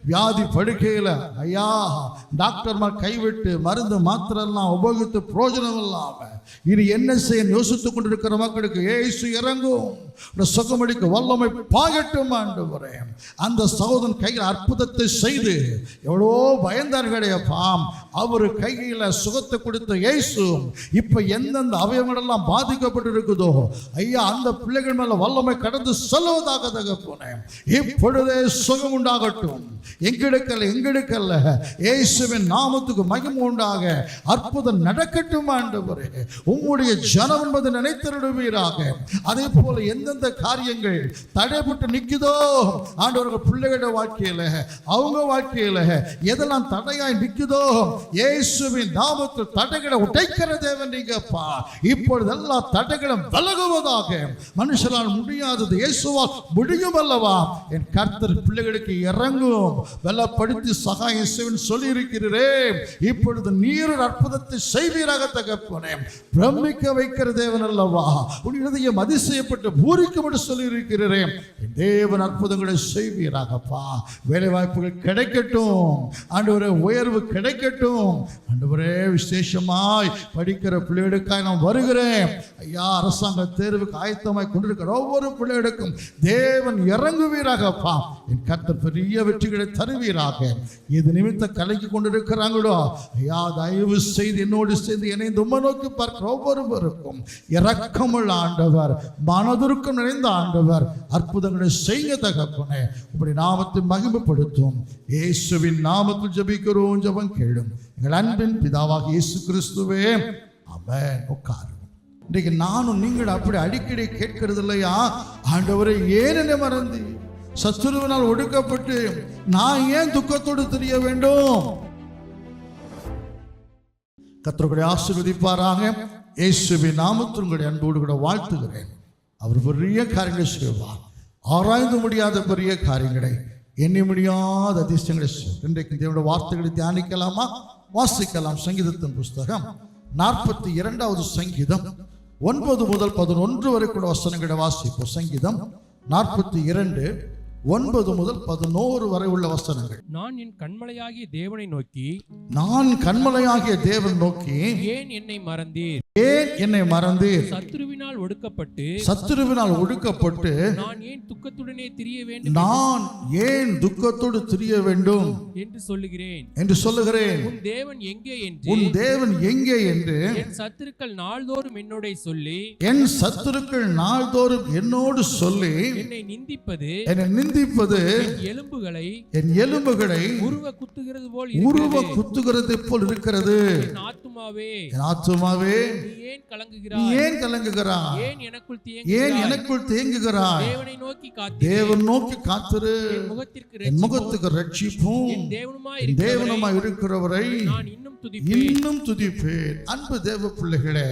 வியாதி படுக்கையில் ஐயா டாக்டர்மார் கைவிட்டு மருந்து மாத்திரெல்லாம் உபயோகித்து பிரயோஜனம் இல்லாம இனி என்ன செய்ய யோசித்துக் கொண்டிருக்கிற மக்களுக்கு இயேசு இறங்கும், சுகமளிக்க வல்லமை பாகட்டும் ஆண்டவரே. அந்த சகோதரன் கையில் அற்புதத்தை செய்து எவ்வளோ பயந்தார்களேப்பாம், அவர் கையில் சுகத்தை கொடுத்த இயேசு இப்ப எந்தெந்த அவயவங்களெல்லாம் பாதிக்கப்பட்டு இருக்குதோ ஐயா, அந்த பிள்ளைகள் மேல வல்லமை கடந்து செல்வதாக தகப்பனே. இப்பொழுதே சுகம் உண்டாகட்டும். எங்கெடுக்கல்ல இயேசுவின் நாமத்துக்கு மகிமை உண்டாக அற்புதம் நடக்கட்டும் ஆண்டவரே. உம்முடைய ஜனம் என்பதை நினைத்திருவீராக. அதே போல எந்தெந்த காரியங்கள் தடைப்பட்டு நிற்குதோ ஆண்டவர்கள் பிள்ளைகளோட வாழ்க்கையில, அவங்க வாழ்க்கையில எதெல்லாம் தடையாய் நிற்குதோ இயேசுவின் நாமத்தில் தடைகளை உடைக்கிற தேவன் நீங்கப்பா. இப்பொழுது எல்லா தடைகளும் விலகுவதாக. மனுஷனால் முடியாதது இயேசுவால் முடியும் அல்லவா? என் கர்த்தர் பிள்ளைகளுக்கு இறங்கும், வெள்ளப்படுத்தி சகாயம் செய்வேன் சொல்லி இருக்கிறே. இப்பொழுது நீர் அற்புதத்தை செய்வீராக தகப்பனே. பிரமிக்க வைக்கிற தேவன் அல்லவா? உன் இதயம் அதிசயப்பட்டு பூரிக்கும் என்று சொல்லி இருக்கிறேன். தேவன் அற்புதங்களை செய்வீராகப்பா. வேலை வாய்ப்புகள் கிடைக்கட்டும் ஆண்டவரே, உயர்வு கிடைக்கட்டும் ஆண்டவரே. விசேஷமாய் படிக்கிற பிள்ளைகளுக்காக நான் வருகிறேன் ஐயா. அரசாங்க தேர்வுக்கு ஆயத்தமாய் கொண்டிருக்கிற ஒவ்வொரு பிள்ளைகளுக்கும் தேவன் இறங்குவீராகப்பா. என் கர்த்தர் பெரிய வெற்றிகளை தருவீராக. இது நிமித்த கலக்கி கொண்டிருக்கிறாங்களோ ஐயா, தயவு செய்து என்னோடு சேர்ந்து என்னை உம்மை நோக்கி பார்க்கிற ஒவ்வொருவருக்கும் இரக்கமுள்ள ஆண்டவர், மனதிற்கும் நிறைந்த ஆண்டவர் அற்புதங்களை செய்ய தகப்பனே. இப்படி நாமத்தை மகிமைப்படுத்தும் இயேசுவின் நாமத்தில் ஜெபிக்கிறோம். ஜெபம் கேளும் எங்கள் அன்பின் பிதாவாக இயேசு கிறிஸ்துவே, ஆமென். உட்காரும். இன்றைக்கு நானும் நீங்கள் அப்படி அடிக்கடி கேட்கிறது இல்லையா, ஆண்டவரை ஏன் என்னை மறந்து, சத்துருவினால் ஒடுக்கப்பட்டு நான் ஏன் துக்கத்தோடு தெரிய வேண்டும்? கர்த்தர் ஆசீர்வதிப்பாராக. இயேசுவின் நாமத்தில் உங்களுடைய அன்போடு கூட வாழ்த்துகிறேன். அவர் பெரிய காரியங்களை செய்வார், ஆராய்ந்து முடியாத பெரிய காரியங்களை எண்ணி முடியாத அதிசயங்களை இன்றைக்கு தேவனுடைய வார்த்தைகளை தியானிக்கலாமா? வாசிக்கலாம். சங்கீதத்தின் புஸ்தகம் 42வது சங்கீதம் 9 முதல் 11 வரை கூட வசனங்களை வாசிப்போம். சங்கீதம் 42 9 முதல் 11 வரை உள்ள வசனங்கள். நான் என் கண்மலையாகிய தேவனை நோக்கி, நான் கண்மலையாகிய தேவன் நோக்கி, ஏன் என்னை மறந்தீர்? ஏன் என்னை மறந்தீர்? சத்துருவினால் ஒடுக்கப்பட்டு, சத்துருவினால் ஒடுக்கப்பட்டு நான் ஏன் துக்கத்துடனே திரிய வேண்டும்? நான் ஏன் துக்கத்தோடு திரிய வேண்டும் என்று சொல்லுகிறேன். என்று சொல்லுகிறேன். உன் தேவன் எங்கே என்று, உன் தேவன் எங்கே என்று என் சத்துருக்கள் நாள்தோறும் என்னோட சொல்லி, என் சத்துருக்கள் நாள்தோறும் என்னோடு சொல்லி என்னை நிந்திப்பது, என்னை நிந்திப்பது என் எலும்புகளை உருவ குத்துகிறது போல் இருக்கிறது. என் ஆத்துமாவே, என் ஆத்துமாவே, நீ ஏன் நீ கலங்குகிறாய்? ஏன் கலங்குகிறாய்? ஏன் எனக்குள் தேங்குகிறாய்? தேவனை நோக்கி காத்திரு, தேவன் நோக்கி காத்திரு. என் முகத்துக்கு ரட்சிப்பும் என் தேவனுமாய் இருக்கிறவரை நான் இன்னும் துதிப்பேன். அன்பு தேவ பிள்ளைகளே,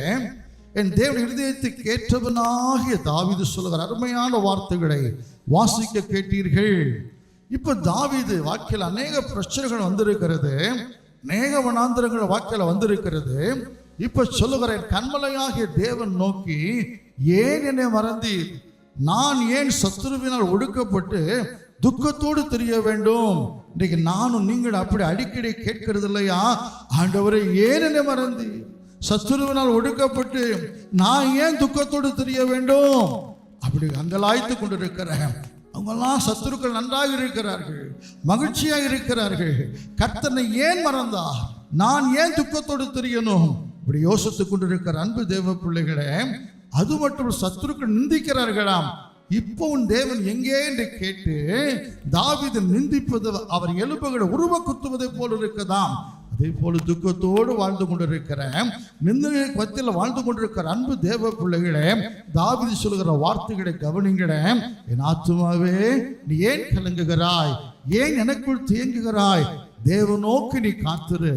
என் தேவன் இருதயத்துக்கு ஏற்றவனாகிய தாவீது சொல்லுகிற அருமையான வார்த்தைகளை வாசிக்க கேட்டீர்கள். இப்ப தாவீது வாழ்க்கையில் அநேக பிரச்சனைகள் வந்திருக்கிறது, அநேக வனாந்தரங்கள் வாழ்க்கையில் வந்திருக்கிறது. இப்ப சொல்லுகிறேன், கண்மலையாகிய தேவன் நோக்கி, ஏன் என்னை மறந்தீர்? நான் ஏன் சத்துருவினால் ஒடுக்கப்பட்டு துக்கத்தோடு தெரிய வேண்டும்? இன்னைக்கு நானும் நீங்கள் அப்படி அடிக்கடி கேட்கிறது இல்லையா? ஆண்டவரை, ஏன் என்னை மறந்தீர்? சத்துருவினால் ஒடுக்கப்பட்டு நான் ஏன் துக்கத்தோடு தெரிய வேண்டும்? அப்படி அங்கலாய்த்து கொண்டிருக்கிறேன். அவங்கெல்லாம் சத்துருக்கள் நன்றாக இருக்கிறார்கள், மகிழ்ச்சியாக இருக்கிறார்கள். கர்த்தனை ஏன் மறந்தா? நான் ஏன் துக்கத்தோடு தெரியணும்? இப்படி யோசித்துக் கொண்டிருக்கிற அன்பு தேவ பிள்ளைகளே, அது மட்டும் சத்துருக்கள் நிந்திக்கிறார்களாம். இப்போ உன் தேவன் எங்கே என்று கேட்டு தாவீது நிந்திப்பது அவர் எலும்புகளை உருவ குத்துவதை போல இருக்குதாம். அதே போல துக்கத்தோடு வாழ்ந்து கொண்டிருக்கிற, நிந்தனை மத்தியில் வாழ்ந்து கொண்டிருக்கிற அன்பு தேவ பிள்ளைகளே, தாவீது சொல்லுகிற வார்த்தைகளை கவனிங்களே. என் ஆத்துமாவே, நீ ஏன் கலங்குகிறாய்? ஏன் எனக்குள் தேங்குகிறாய்? தேவனோக்கி நீ காத்திரு,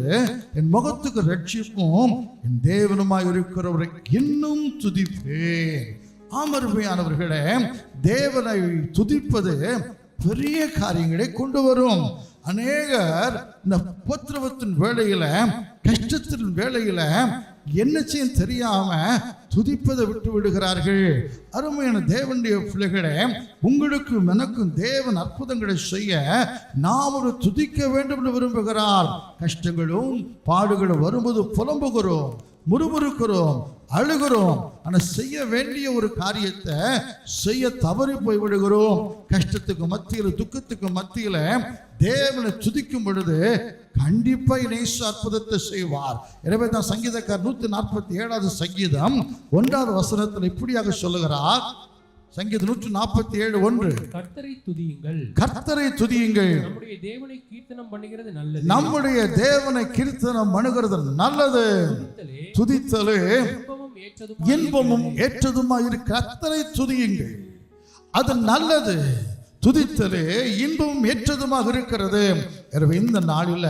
என் முகத்துக்கு ரட்சிப்பும் என் தேவனுமாய் இருக்கிறவரை இன்னும் துதிப்பேன். ஆமருமையானவர்களே, தேவனை துதிப்பது பெரிய காரியங்களை கொண்டு வரும். அநேகர் இந்த உபத்திரவத்தின் வேளையில, கஷ்டத்தின் வேளையில என்ன செய்ய தெரியாம துதிப்பதை விட்டு விடுகிறார்கள். அருமையான தேவனுடைய பிள்ளைகளே, உங்களுக்கும் எனக்கும் தேவன் அற்புதங்களை செய்ய நாம் ஒரு துதிக்க வேண்டும் என்று விரும்புகிறார். கஷ்டங்களும் பாடுகளும் வரும்போது புலம்புகிறோம், முறுமுறுக்கிறோம், அழுகிறோம். ஆனால் செய்ய வேண்டிய ஒரு காரியத்தை செய்ய தவறி போய் விடுகிறோம். கஷ்டத்துக்கு மத்தியில், துக்கத்துக்கு மத்தியில் தேவனை துதிக்கும் பொழுது கண்டிப்பா இயேசு அற்புதத்தை செய்வார். எனவே தான் சங்கீதக்கார் 147வது சங்கீதம் 1வது வசனத்தில் இப்படியாக சொல்லுகிறார். சங்கீதம் 147:1, கர்த்தரை துதியுங்கள், கர்த்தரை துதியுங்கள், நம்முடைய தேவனை கீர்த்தனம் பண்ணுகிறது நல்லது, நம்முடைய தேவனை கீர்த்தனம் பண்ணுகிறது நல்லது, துதித்தலே இன்பமும் ஏற்றதுமாய் இருக்கு. கர்த்தரை துதியுங்கள், அது நல்லது. துதித்தலே இன்பமும் ஏற்றதுமாக இருக்கிறது. எனவே இந்த நாளில்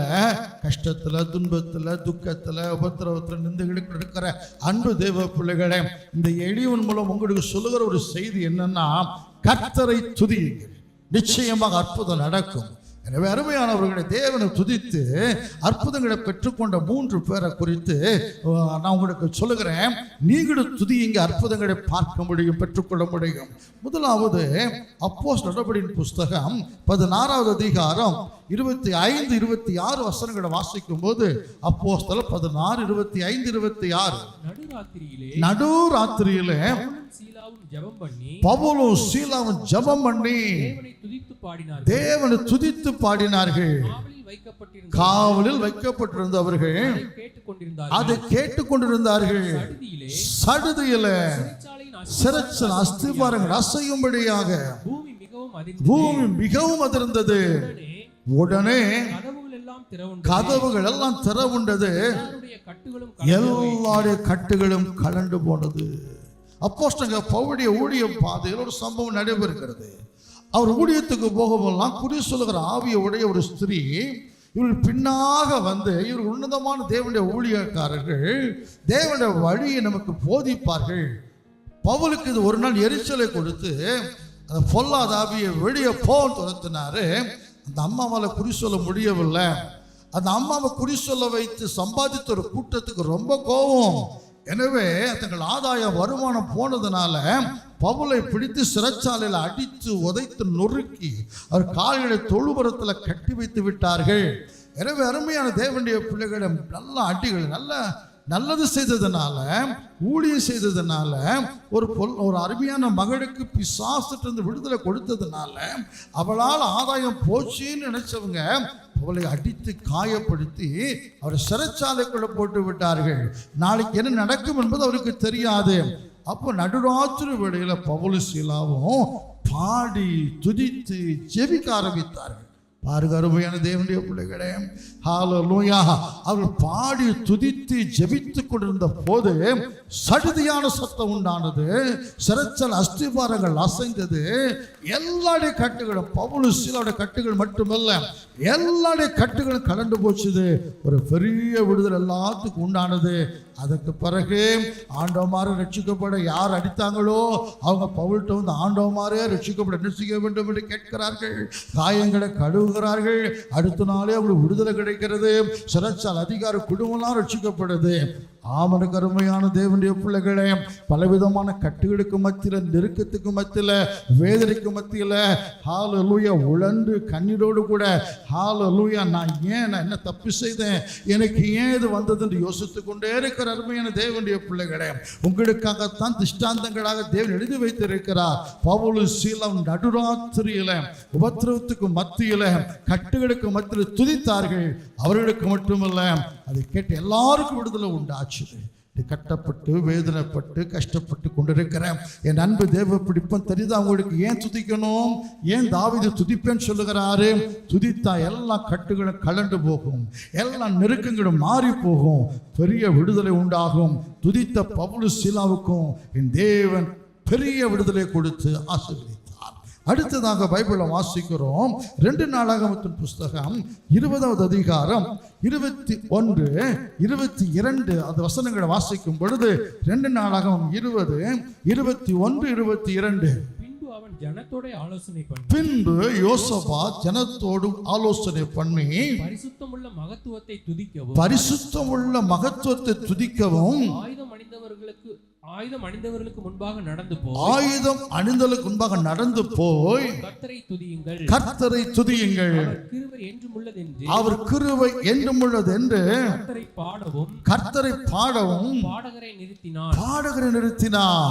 கஷ்டத்துல, துன்பத்துல, துக்கத்துல, உபத்திரவத்துல நிந்தைகளுக்கு இருக்கிற அன்பு தேவ பிள்ளைகளே, இந்த எளியவன் மூலம் உங்களுக்கு சொல்லுகிற ஒரு செய்தி என்னன்னா, கர்த்தரை துதியுங்கள், நிச்சயமாக அற்புதம் நடக்கும். எனவே அருமையானவர்களை, தேவனை துதித்து அற்புதங்களை பெற்றுக்கொண்ட 3 பேரை குறித்து நான் உங்களுக்கு சொல்லுகிறேன். நீங்களும் துதியுங்க, அற்புதங்களை பார்க்க முடியும், பெற்றுக்கொள்ள முடியும். முதலாவது அப்போஸ்தலர் நடபடியின் புஸ்தகம் 16வது அதிகாரம் 25, 26 வசனங்களை வாசிக்கும் போது, அப்போஸ்தலர் 16, 25, 26, நடுராத்திரியிலே பவுலும் சீலாவும் ஜெபம் பண்ணி தேவனை துதித்து பாடினார்கள். காவலில் வைக்கப்பட்டிருந்தவர்கள் அதை கேட்டுக்கொண்டிருந்தார்கள். சடுதியில சிறைச்சாலை அஸ்திபாரங்கள் அசையும்படியாக பூமி மிகவும் அதிர்ந்தது. உடனே கதவுகள் எல்லாம் திறவுண்டது, எல்லாருடைய கட்டுகளும் கலண்டு போனது. அப்போஸ்தலர் பவுலுடைய ஊழிய பாதையில் ஒரு சம்பவம் நடைபெறுகிறது. அவர் ஊழியத்துக்கு போகும்போதெல்லாம் குறி சொல்லுகிற ஆவிய உடைய ஒரு ஸ்திரீ இவர்கள் பின்னாக வந்து, இவர் உன்னதமான தேவனுடைய ஊழியக்காரர்கள், தேவனுடைய வழியை நமக்கு போதிப்பார்கள். பவுலுக்கு இது ஒரு நாள் எரிச்சலை கொடுத்து அந்த பொல்லாத ஆவியை வெளியே போன்னு துரத்தினாரு. அந்த அம்மாவால் குறி சொல்ல முடியவில்லை. அந்த அம்மாவை குறி சொல்ல வைத்து சம்பாதித்த ஒரு கூட்டத்துக்கு ரொம்ப கோபம். எனவே தங்கள் ஆதாய வருமானம் போனதுனால பவுலை பிடித்து சிறைச்சாலையில் அடித்து உதைத்து நொறுக்கி அவர் கால்களை தொழுபுறத்தில் கட்டி வைத்து விட்டார்கள். எனவே அருமையான தேவனுடைய பிள்ளைகளிடம் நல்ல அடிகள், நல்லது செய்ததுனால, ஊழியம் செய்ததுனால, ஒரு அருமையான மகளுக்கு பிசாசிலிருந்து விடுதலை கொடுத்ததுனால அவளால் ஆதாயம் போச்சுன்னு நினைச்சவங்க அவளை அடித்து காயப்படுத்தி அவரை சிறைச்சாலைக்குள்ள போட்டு விட்டார்கள். நாளைக்கு என்ன நடக்கும் என்பது அவருக்கு தெரியாது. அப்போ நடுராத்திரி வேளையில பவுலும் சீலாவும் பாடி துதித்து ஜெபிக்க ஆரம்பித்தார்கள். பாருங்க அருமையான தேவனுடைய பிள்ளைகளே, ஹல்லேலூயா. அவர்கள் பாடி துதித்து ஜெபித்து கொண்டிருந்த போது சடுதியான சத்தம் உண்டானது. சிறைச்சாலை அஸ்திபாரங்கள் அசைந்தது. எல்லாருடைய கட்டுகளும், பவுலும் சீலாவுடைய கட்டுகள் மட்டுமல்ல, எல்லாருடைய கட்டுகளும் கலண்டு போச்சுது. ஒரு பெரிய விடுதலை எல்லாத்துக்கும் உண்டானது. அதற்கு பிறகு ஆண்டவமாறு ரட்சிக்கப்பட யார் அடித்தாங்களோ அவங்க பவுல்கிட்ட வந்து ஆண்டவமாரே ரட்சிக்கப்பட என்ன செய்ய வேண்டும் என்று கேட்கிறார்கள். காயங்களை கழுவுகிறார்கள். அடுத்த நாளே அவங்களுக்கு விடுதலை கிடைக்கிறது. சிறைச்சாலை அதிகார குடும்பம்லாம் ரட்சிக்கப்படுது. ஆமனுக்கு அருமையான தேவனுடைய பிள்ளைகளே, பலவிதமான கட்டுகளுக்கு மத்தியில், நெருக்கத்துக்கு மத்தியில், வேதனைக்கு மத்தியில் ஹல்லேலூயா உழன்று கண்ணீரோடு கூட ஹல்லேலூயா நான் என்ன தப்பு செய்தேன், எனக்கு ஏன் இது வந்தது என்று யோசித்து கொண்டே இருக்கிற அருமையான தேவனுடைய பிள்ளைகளே, உங்களுக்காகத்தான் திஷ்டாந்தங்களாக தேவன் எழுதி வைத்திருக்கிறார். பவுலும் சீலாவும் நடுராத்திரியில உபத்திரவத்துக்கு மத்தியில், கட்டுகளுக்கு மத்தியில் துதித்தார்கள். அவர்களுக்கு மட்டுமல்ல, அதை கேட்டு எல்லாருக்கும் விடுதலை உண்டாச்சு. கட்டப்பட்டு வேதனைப்பட்டு கஷ்டப்பட்டு கொண்டிருக்கிறேன் என் அன்பு தேவ பிடிப்பம் தெரியுதா உங்களுக்கு? ஏன் துதிக்கணும்? ஏன் தாவீது துதிப்பேன்னு சொல்லுகிறாரு? துதித்தா எல்லா கட்டுகளும் கலண்டு போகும், எல்லா நெருக்கங்களும் மாறி போகும், பெரிய விடுதலை உண்டாகும். துதித்த பவுலும் சீலாவுக்கும் என் தேவன் பெரிய விடுதலை கொடுத்து ஆசீர்வதித்தார். அடுத்ததாக பைபிளை வாசிக்கிறோம். 2 நாளாகமத்தின் புஸ்தகம் 20வது அதிகாரம் 21, 22 அந்த வசனங்களை வாசிக்கும் பொழுது 2 நாளாகமம் 20, 21, 22. பின்பு யோசபாத் ஜனத்தோடு ஆலோசனை பண்ணி பரிசுத்தமுள்ள மகத்துவத்தை துதிக்கவும் ஆயுதம் அணிந்தவர்களுக்கு முன்பாக நடந்து போய் கர்த்தரை துதியுங்கள், அவர் கிருபை என்றும் உள்ளது என்று கர்த்தரை பாடவும் பாடகரை நிறுத்தினார்.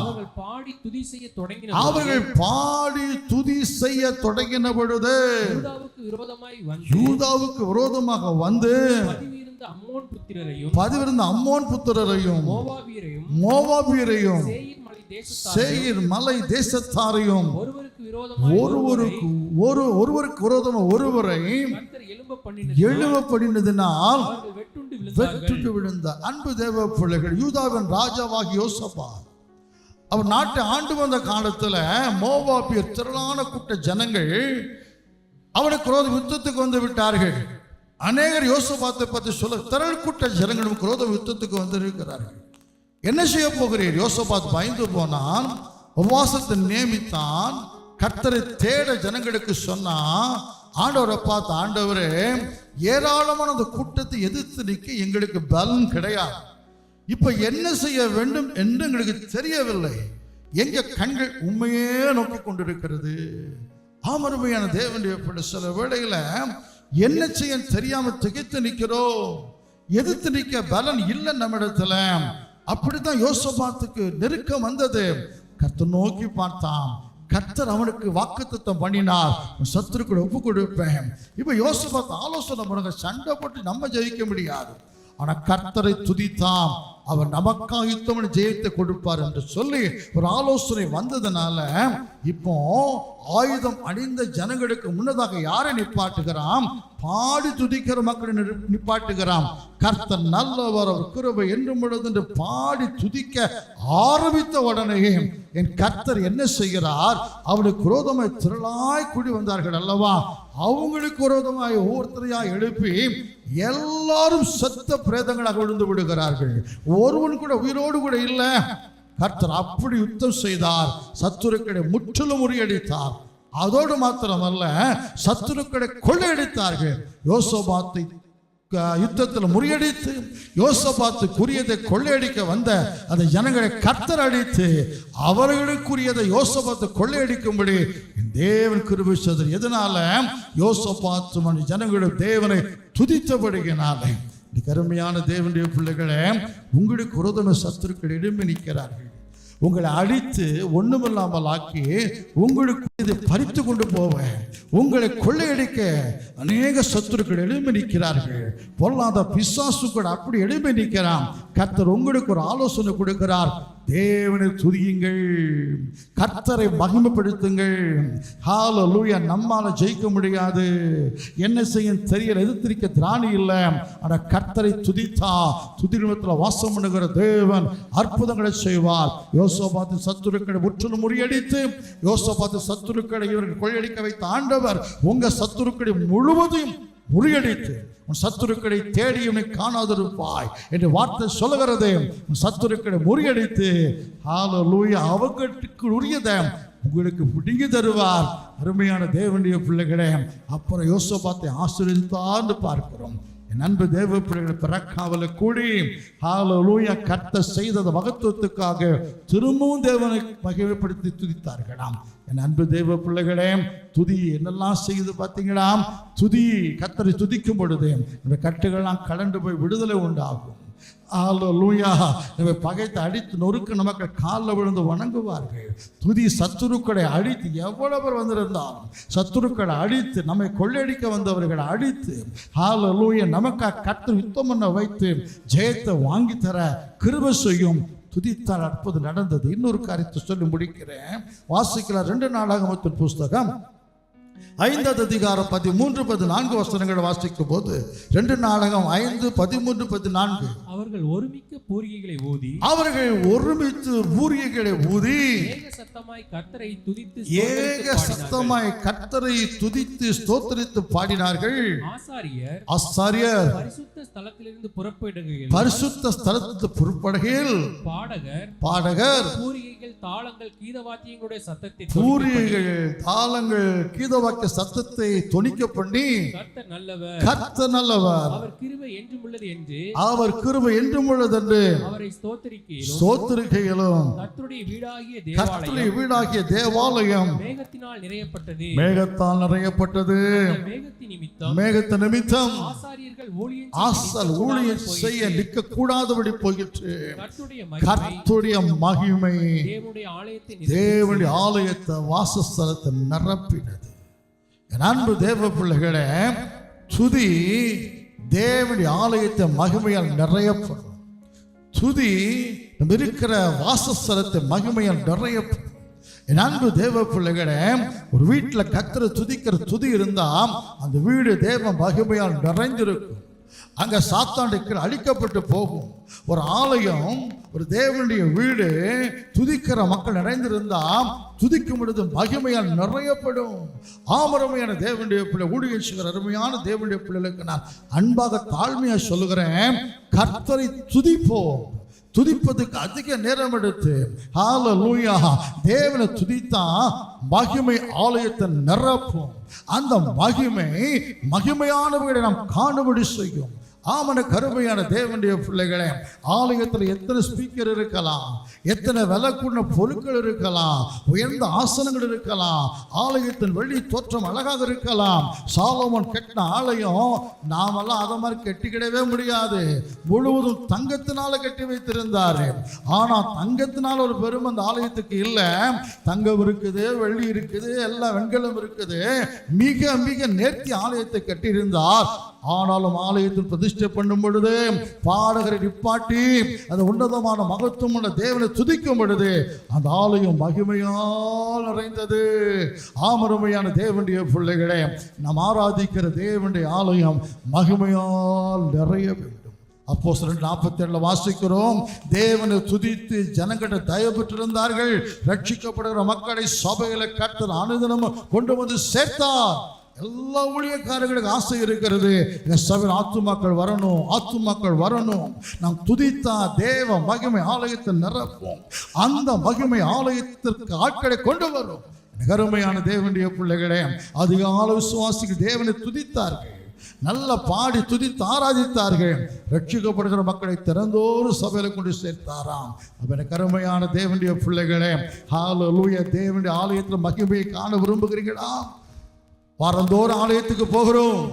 அவர்கள் பாடி துதி செய்ய தொடங்கின பொழுது யூதாவுக்கு விரோதமாக வந்து பதிவிருந்த அம்மோன் புத்திரரையும் மோவாபியரையும் சேயீர் மலை தேசத்தாரையும் ஒருவருக்கு விரோதமாக ஒருவரை எழும்ப பண்ணினதினால் வெட்டுண்டு விழுந்தார். அன்பு தேவ பிள்ளைகள், யூதாவின் ராஜாவாகி யோசபாத் அவர் நாட்டை ஆண்டு வந்த காலத்துல மோவாபியர் திரளான கூட்ட ஜனங்கள் அவனுக்கு விரோத யுத்தத்துக்கு வந்து விட்டார்கள். அநேகர் யோசபாத்தை பற்றி சொல்ல, திரள் கூட்ட ஜனங்களும் விரோத யுத்தத்துக்கு வந்திருக்கிறார்கள். என்ன செய்ய போகிறீர்? யோசபாத் பயந்து போனான், உபவாசத்தை நியமித்தான், கர்த்தரை தேட ஜனங்களுக்கு சொன்னா. ஆண்டவரை பார்த்து, ஆண்டவரே ஏராளமான அந்த கூட்டத்தை எதிர்த்து நிற்க எங்களுக்கு பலம் கிடையாது, இப்ப என்ன செய்ய வேண்டும் என்று எங்களுக்கு தெரியவில்லை, எங்க கண்கள் உண்மையே நோக்கி கொண்டிருக்கிறது. ஆமருமையான தேவனுடைய சில வேளையில என்ன செய்ய தெரியாம திகைத்து நிற்கிறோம், எதிர்த்து நிற்க பலன் இல்லை நம்மிடத்துல. அப்படித்தான் யோசபாத்துக்கு நெருக்கம் வந்தது. கர்த்தர் நோக்கி பார்த்தான். கர்த்தர் அவனுக்கு வாக்குத்தத்தம் பண்ணினார், சத்துருக்களை ஒப்பு கொடுப்பேன். இப்ப யோசபாத் ஆலோசனை பண்ணுங்க, சண்டை போட்டு நம்ம ஜெயிக்க முடியாது, ஆனா கர்த்தரை துதித்தான், அவர் நமக்காக யுத்தம் ஜெயத்தை கொடுப்பார் என்று சொல்லி ஒரு ஆலோசனை வந்ததுனால இப்போ ஆயுதம் அணிந்த ஜனங்களுக்கு முன்னதாக யாரை நிப்பாட்டுகிறான்? பாடி துதிக்கிற மக்களை நிப்பாட்டுகிறான். கர்த்தர் நல்லவர், அவர் கிருபை என்றும் உள்ளது என்று பாடி துதிக்க ஆரம்பித்த உடனே என் கர்த்தர் என்ன செய்கிறார்? அவனுக்கு விரோதமாய் திரளாய் கூடி வந்தார்கள் அல்லவா, அவங்களுக்கு விரோதமாய் ஒவ்வொருத்தரையாய் எழுப்பி எல்லாரும் செத்த பிரேதங்களாக விழுந்து விடுகிறார்கள். ஒருவன் கூட உயிரோடு கூட இல்லை. கர்த்தர் அப்படி யுத்தம் செய்தார், சத்துருக்களை முற்றிலும் முறியடித்தார். அதோடு மாத்திரமல்ல, சத்துருக்களை கொள்ளையடித்தார்கள். யோசபாத்தை யுத்தத்தில் முறியடித்து யோசபாத்துக்குரியதை கொள்ளையடிக்க வந்த அந்த ஜனங்களை கர்த்தர் அடித்து அவர்களுக்குரியதை யோசபாத்து கொள்ளையடிக்கும்படி தேவன் கிருபை செய்தார். எதனால? யோசபாத்து ஜனங்களுடைய தேவனை துதித்தபடியினாலே. கருமையான தேவனுடைய பிள்ளைகளே, உங்களுக்கு விரோதமான சத்துருக்கள் எழும்பி நிற்கிறார்கள். உங்களை அடித்து ஒண்ணுமில்லாமல் ஆக்கி உங்களுக்கு இதை பறித்து கொண்டு போவேன், உங்களை கொள்ளையடிக்க அநேக சத்துருக்கள் எழும்பி நிற்கிறார்கள். பொல்லாத பிசாசு கூட அப்படி எழும்பி நிற்கிறான். கர்த்தர் உங்களுக்கு ஒரு ஆலோசனை கொடுக்கிறார். தேவனை துதியுங்கள், கர்த்தரை மகிமைப்படுத்துங்கள். ஹல்லேலூயா. நம்மால ஜெயிக்க முடியாது, என்ன செய்யும் தெரியல, எதிர்த்திருக்க திராணி இல்லை. ஆனா கர்த்தரை துதித்தா துதிநிலத்தில் வாசம் பண்ணுகிற தேவன் அற்புதங்களை செய்வார். யோசபாத்து சத்துருக்களை முற்றிலும் முறியடித்து யோசபாத்து சத்துருக்களை இவர்கள் கொள்ளையடிக்க வைத்த ஆண்டவர் உங்க சத்துருக்களை முழுவதையும் முறியடித்து உன் சத்துருக்களை தேடி உன்னை காணாதிருப்பாய் என்று வார்த்தை சொல்லுகிறது. உன் சத்துருக்களை முறியடித்து ஹல்லேலூயா அவர்களுக்கு உரியதை உங்களுக்கு பிடுங்கி தருவார். அருமையான தேவனுடைய பிள்ளைகளே, அப்புறம் யோசபாத்தை ஆசீர்வதித்தார்னு பார்க்கிறோம். என் அன்பு தேவ பிள்ளைகளை பிறக்காவல கூடி ஹல்லேலூயா கர்த்தர் செய்த மகத்துவத்துக்காக திரும்பவும் தேவனை மகிமைப்படுத்தி துதித்தார்களாம். என் அன்பு தேவ பிள்ளைகளே, துதி என்னெல்லாம் செய்து பார்த்தீங்களா? துதி, கர்த்தரை துதிக்கும் பொழுது இந்த கட்டுகள்லாம் கலண்டு போய் விடுதலை உண்டாகும். ஹல்லேலூயா. நம்ம பகைத்தை அடித்து நொறுக்க நமக்கு காலில் விழுந்து வணங்குவார்கள். துதி சத்துருக்களை அடித்து, எவ்வளவு பேர் வந்திருந்தாலும் சத்துருக்களை அடித்து, நம்மை கொள்ளையடிக்க வந்தவர்களை அடித்து ஹல்லேலூயா நமக்காக கர்த்தர் யுத்தம் பண்ண வைத்து ஜெயத்தை வாங்கி தர கிருபை செய்யும். துதித்தால் அற்புதம் நடந்தது. இன்னொரு காரியத்தை சொல்லி முடிக்கிறேன். வாசிக்கலாம். 2 நாளாகமத்தின் புஸ்தகம் 5வது அதிகாரம் 13-14 வசனங்களை வாசிக்கும் போது 2 நாளாகமம் 5:13-14 அவர்கள் ஒருமிக்க பூரிகைகளை ஊதி ஏக சத்தமாய் கர்த்தரை துதித்து ஸ்தோத்திரித்து பாடினார்கள். ஆசாரியர் பரிசுத்த ஸ்தலத்திலிருந்து புறப்படுகையில் பாடகர் பூரிகைகள் தாளங்கள் கீதவாத்தியங்களுடைய சத்தத்தை சத்தத்தை தொனிக்க பண்ணி கர்த்தர் நல்லவர், அவர் கிருபை என்றும் உள்ளது என்று அவரை ஸ்தோத்திரிக்கையிலும் கர்த்தருடைய வீடாகிய தேவாலயம் மேகத்தால் நிறையப்பட்டது. மேகத்தின் நிமித்தம் ஆசாரியர்கள் ஊழியம் செய்ய நிற்க கூடாதபடி போயிற்று. கர்த்தருடைய மகிமை தேவனுடைய ஆலயத்தை வாசஸ்தலத்தை நிரப்பினது. அன்பு தேவ பிள்ளைகளே, துதி தேவனுடைய ஆலயத்தை மகிமையால் நிறையப்படும். துதி இருக்கிற வாசஸ்தலத்தை மகிமையால் நிறையப்படும். என் அன்பு தேவ பிள்ளைகளே, ஒரு வீட்டில் கர்த்தரை துதிக்கிற துதி இருந்தா அந்த வீடு தேவ மகிமையால் நிறைந்திருக்கும். அங்க சாத்தானுக்கு அழிக்கப்பட்டு போகும். ஒரு ஆலயம், ஒரு தேவனுடைய வீடு துதிக்கிற மக்கள் நிறைந்திருந்தா துதிக்கும் பொழுது மகிமையால் நிறையப்படும். அருமையான தேவனுடைய பிள்ளை, ஊழியம் செய்கிற அருமையான தேவனுடைய பிள்ளைகளுக்கு நான் அன்பாக தாழ்மையா சொல்லுகிறேன், கர்த்தரை துதிப்போம். துதிப்பதுக்கு அதிக நேரம் எடுத்து ஹல்லேலூயா தேவனை துதித்தா மகிமை ஆலயத்தை நிரப்பும். அந்த மகிமையானவர்களை நாம் காணும்படி செய்யும். ஆமன கருமையான தேவனுடைய பிள்ளைகளே, ஆலயத்தில் எத்தனை ஸ்பீக்கர் இருக்கலாம், எத்தனை விலை கூடின பொருட்கள் இருக்கலாம், உயர்ந்த ஆசனங்கள் இருக்கலாம், ஆலயத்தின் வெளி தோற்றம் அழகாக இருக்கலாம். சாலோமோன் கட்டின ஆலயம் நாமெல்லாம் அதை மாதிரி கட்டிக்கிடவே முடியாது. முழுவதும் தங்கத்தினால கட்டி வைத்திருந்தாரு. ஆனா தங்கத்தினால ஒரு பெருமை அந்த ஆலயத்துக்கு இல்லை. தங்கம் இருக்குது, வெள்ளி இருக்குது, எல்லாம் வெண்கலம் இருக்குது. மிக மிக நேர்த்தி ஆலயத்தை கட்டியிருந்தார். ஆனாலும் ஆலயத்தில் பிரதிஷ்டை பண்ணும் பொழுது பாடகரை நிப்பாட்டி அந்த உன்னதமான மகத்துவம் உள்ள தேவனை துதிக்கும் பொழுது அந்த ஆலயம் மகிமையால் நிறைந்தது. அருமையான தேவனுடைய பிள்ளைகளே, நாம் ஆராதிக்கிற தேவனுடைய ஆலயம் மகிமையால் நிறைய வேண்டும். அப்போஸ்தலர் 47 வாசிக்கிறோம், தேவனை துதித்து ஜனங்களை தயவு பெற்றிருந்தார்கள். ரட்சிக்கப்படுகிற மக்களை சபைகளை கர்த்தர் அனுதினமும் கொண்டு வந்து சேர்த்தார். எல்லா ஊழியக்காரர்களுக்கு ஆசை இருக்கிறது, சபையில் ஆத்துமாக்கள் வரணும். நாம் துதித்தா தேவ மகிமை ஆலயத்தை நிரப்பும். அந்த மகிமை ஆலயத்திற்கு ஆட்களை கொண்டு வரும். அருமையான தேவனுடைய பிள்ளைகளே, அதிகால விசுவாசிகள் தேவனை துதித்தார்கள், நல்ல பாடி துதித்து ஆராதித்தார்கள். ரட்சிக்கப்படுகிற மக்களை திறந்தோறு சபையில கொண்டு சேர்த்தாராம். அப்ப கருமையான தேவனுடைய பிள்ளைகளே, ஹல்லேலூயா, தேவனுடைய ஆலயத்தில் மகிமையை காண விரும்புகிறீங்களா? வாரந்தோறும் ஆலயத்துக்கு போகிறோம்,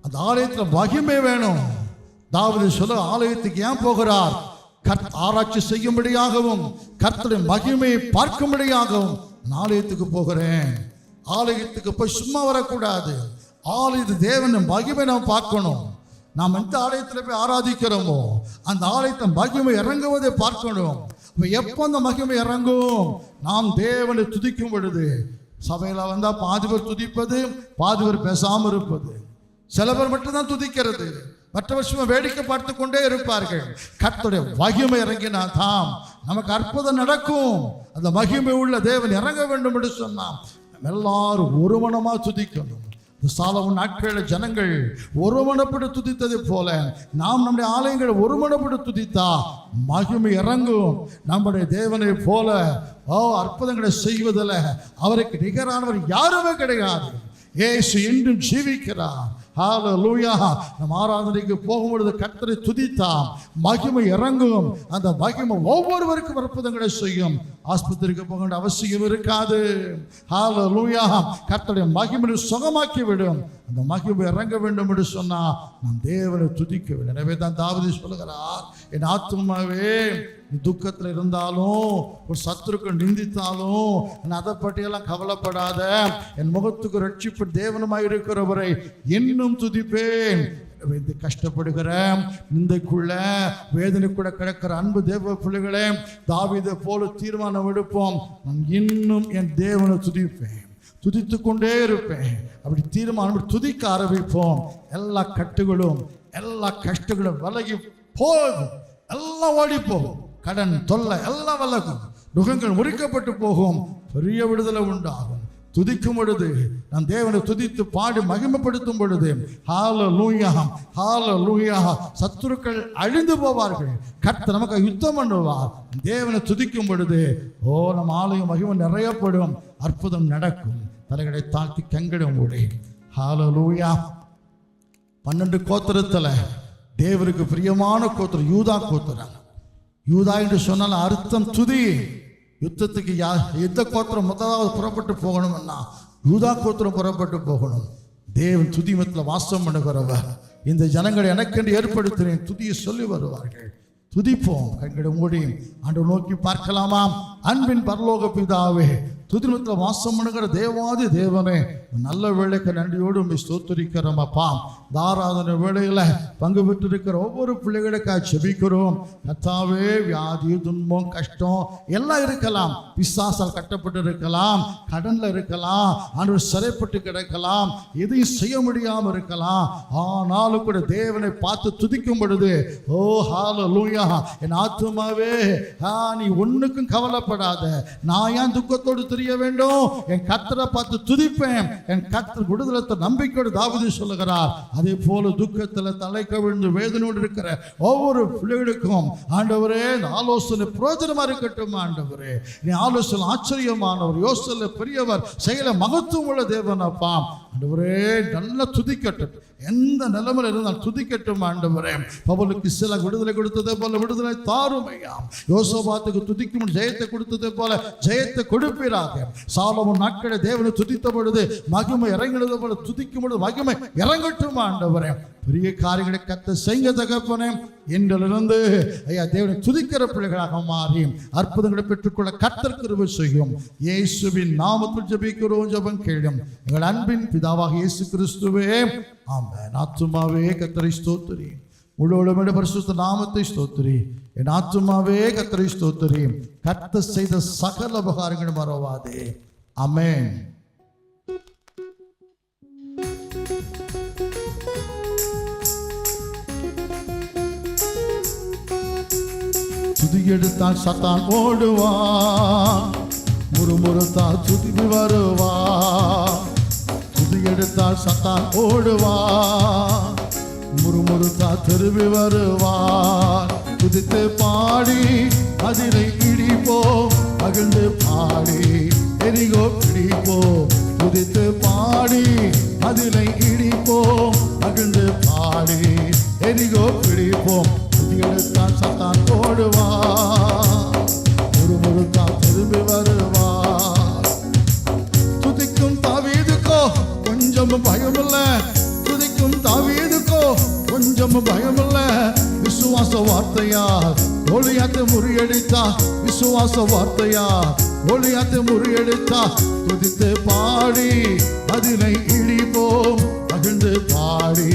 அந்த ஆலயத்தில் மகிமை வேணும். தாவீது சொல்ல, ஆலயத்துக்கு ஏன் போகிறார்? ஆராய்ச்சி செய்யும்படியாகவும் கர்த்தருடைய மகிமையை பார்க்கும்படியாகவும் ஆலயத்துக்கு போகிறேன். ஆலயத்துக்கு போய் சும்மா வரக்கூடாது. ஆலயத்து தேவன் மகிமை நாம் பார்க்கணும். நாம் எந்த ஆலயத்தில் போய் ஆராதிக்கிறோமோ அந்த ஆலயத்தை மகிமை இறங்குவதை பார்க்கணும். எப்போ அந்த மகிமை இறங்கும்? நாம் தேவனை துதிக்கும் பொழுது. சபையில் வந்தால் பாதி பேர் துதிப்பது, பாதி பேர் பேசாமல் இருப்பது. சில பேர் மட்டும்தான் துதிக்கிறது, மற்ற வருஷம் வேடிக்கை பார்த்து கொண்டே இருப்பார்கள். கர்த்தருடைய மகிமை இறங்கினா தான் நமக்கு அற்புதம் நடக்கும். அந்த மகிமை உள்ள தேவன் இறங்க வேண்டும் என்று சொன்னான். எல்லாரும் ஒருமனமாக துதிக்கணும். சாலமோன் நாட்களில் ஜனங்கள் ஒருமனப்பட்டு துதித்ததை போல நாம் நம்முடைய ஆலயங்களை ஒருமனப்பட்டு துதித்தா மகிமை இறங்கும். நம்முடைய தேவனை போல அற்புதங்களை செய்வதில் அவருக்கு நிகரானவர் யாருமே கிடையாது. இயேசு என்றும் ஜீவிக்கிறார். ஹல்லேலூயா. நம் ஆராதனைக்கு போகும்பொழுது கர்த்தரை துதித்தாம் மகிமை இறங்கும். அந்த மகிமை ஒவ்வொருவருக்கும் அற்புதங்களை செய்யும். ஆஸ்பத்திரிக்கு போக வேண்டிய அவசியம் இருக்காது. ஹல்லேலூயா. கர்த்தருடைய மகிமை சுகமாக்கி விடும். அந்த மகிமை இறங்க வேண்டும் என்று சொன்னா நாம் தேவனை துதிக்க வேண்டும். எனவே தான் தாவீது சொல்லுகிறார், என் ஆத்துமாவே நீ துக்கத்தில் இருந்தாலும் ஒரு சத்துருக்கள் நிந்தித்தாலும் நான் அதை பற்றியெல்லாம் கவலைப்படாத, என் முகத்துக்கு ரட்சிப்பு தேவனுமாய் இருக்கிறவரை இன்னும் துதிப்பேன். கஷ்டப்படுகிற நிந்தைக்குள்ள வேதனைக்குள்ள கிடக்கிற அன்பு தேவ பிள்ளைகளே, தாவீதை போல தீர்மானம் எடுப்போம். நான் இன்னும் என் தேவனை துதிப்பேன், துதித்து கொண்டே இருப்பேன். அப்படி தீர்மானம் துதிக்க ஆரம்பிப்போம். எல்லா கட்டுகளும் எல்லா கஷ்டங்களும் விலகி போகும், எல்லாம் ஓடி போகும். கடன் தொல்லை எல்லாம் விலகும், நுகங்கள் முறிக்கப்பட்டு போகும், பெரிய விடுதலை உண்டாகும். துதிக்கும் பொழுது நான் தேவனை துதித்து பாடி மகிமைப்படுத்தும் பொழுது ஹல்லேலூயா, ஹல்லேலூயா, சத்துருக்கள் அழிந்து போவார்கள். கர்த்தர் நமக்கு யுத்தம் பண்ணுவார். தேவனை துதிக்கும் பொழுது நம்ம ஆலயம் மகிமை நிறையப்படும், அற்புதம் நடக்கும். தலைகளை தாழ்த்தி கங்கிடம் மூடி ஹல்லேலூயா. 12 கோத்திரத்தில் தேவருக்கு பிரியமான கோத்திரம் யூதா கோத்திரம். யூதா என்று சொன்னால் அர்த்தம் துதி. யுத்தத்துக்கு எந்த கோத்திரம் முதலாவது புறப்பட்டு போகணும்னா யூதா கோத்திரம் புறப்பட்டு போகணும். தேவன் துதிமத்தில் வாசம் பண்ணுகிறவர். இந்த ஜனங்களை எனக்கென்று ஏற்படுத்தினேன், துதியை சொல்லி வருவார்கள். துதிப்போம், கண்களை மூடி ஆண்டவரை நோக்கி பார்க்கலாமாம். அன்பின் பரலோக பிதாவே, துதிமத்தில் வாசம் பண்ணுகிற தேவாதி தேவனே, நல்ல வேளைக்கு நன்றியோடு உண்மை ஸ்தோத்திரிக்கிறோம் அப்பா. ஆராதனை வேளையில் பங்கு பெற்றிருக்கிற ஒவ்வொரு பிள்ளைகளுக்காக செபிக்கிறோம். கர்த்தாவே, வியாதி, துன்பம், கஷ்டம் எல்லாம் இருக்கலாம். பிசாசால் கட்டப்பட்டு இருக்கலாம், கடன்ல இருக்கலாம், ஆண்டவர் சிறைப்பட்டு கிடக்கலாம், எதையும் செய்ய முடியாமல் இருக்கலாம். ஆனாலும் கூட தேவனை பார்த்து துதிக்கும் பொழுது ஓ ஹல்லேலூயா, என் ஆத்துமாவே நீ ஒன்றுக்கும் கவலைப்படாத, நான் ஏன் துக்கத்தோடு தெரிய வேண்டும், என் கர்த்தரை பார்த்து துதிப்பேன். என் கர்த்தர் விடுதலை நம்பிக்கையோடு தாவீது சொல்லுகிறார். அதே போல துக்கத்தில் தலை கவிழ்ந்து வேதனையோடு இருக்கிற ஒவ்வொரு பிள்ளைகளுக்கும் ஆண்டவரே, இந்த ஆலோசனை பிரயோஜனமா இருக்கட்டும். ஆண்டவரே, நீ ஆலோசனை ஆச்சரியமானவர், யோசனை பெரியவர், செயல மகத்துவம் உள்ள தேவன் அப்பா. ஆண்டவரே, நல்லா துதிக்கட்டும். எந்த நிலைமையில் இருந்தால் துதிக்கட்டும். ஆண்டவரே, பவுலுக்கு சில விடுதலை கொடுத்ததே போல விடுதலை தாருமையா. யோசபாத்துக்கு துதிக்கும் ஜெயத்தை கொடுத்ததே போல ஜெயத்தை கொடுப்பீராக. சாலமோன் நாட்களை தேவனை துதித்த பொழுது மகிமை இறங்கினது போல துதிக்கும் பொழுது மகிமை இறங்கட்டும். ஆண்டவரே, பெரிய காரியங்களை கத்த செய்ய தகப்பனே, என்றிலிருந்து ஐயா தேவனை துதிக்கிற பிள்ளைகளாக மாறி அற்புதங்களை பெற்றுக்கொள்ள கர்த்தர் கிருபை செய்யும். இயேசுவின் நாமத்தில் ஜெபிக்கிறோம், ஜெபம் கேளும் எங்கள் அன்பின் பிதாவாக இயேசு கிறிஸ்துவே, ஆமென். ஆத்துமாவே கர்த்தரை ஸ்தோத்திரி, முழுவதும் பரிசுத்த நாமத்தை ஸ்தோத்திரி. என் ஆத்துமாவே கர்த்தரை ஸ்தோத்திரி, கர்த்தர் செய்த சகல உபகாரங்களும் மறவாதே. ஆமென். துதி எடுத்தால் சத்தான் ஓடுவான், முறுமுறுத்தால் துதி வருவான். துதி எடுத்தால் சத்தான் ஓடுவான், முறுமுறுத்தால் திரும்பி வருவான். துதித்து பாடி அதிரை இடிப்போம், மகிழ்ந்து பாடி எரிகோ பிடிப்போம் துதித்து பாடி அதிலை இடிப்போம் மகிழ்ந்து பாடி எரிகோ பிடிப்போம் எடுத்தான் சத்தான் ஓடுவார் முறுமுறுத்தான் திரும்பி வருவார் துதிக்கும் தாவீதுக்கோ கொஞ்சம் பயமில்ல துதிக்கும் தாவீதுக்கோ கொஞ்சம் பயமில்ல விசுவாச வார்த்தையா கோலியாத்தை முறியடித்தா விசுவாச வார்த்தையா கோலியாத்தை முறியடித்தா துதித்து பாடி அதிலை இடிப்போம் மகிழ்ந்து பாடி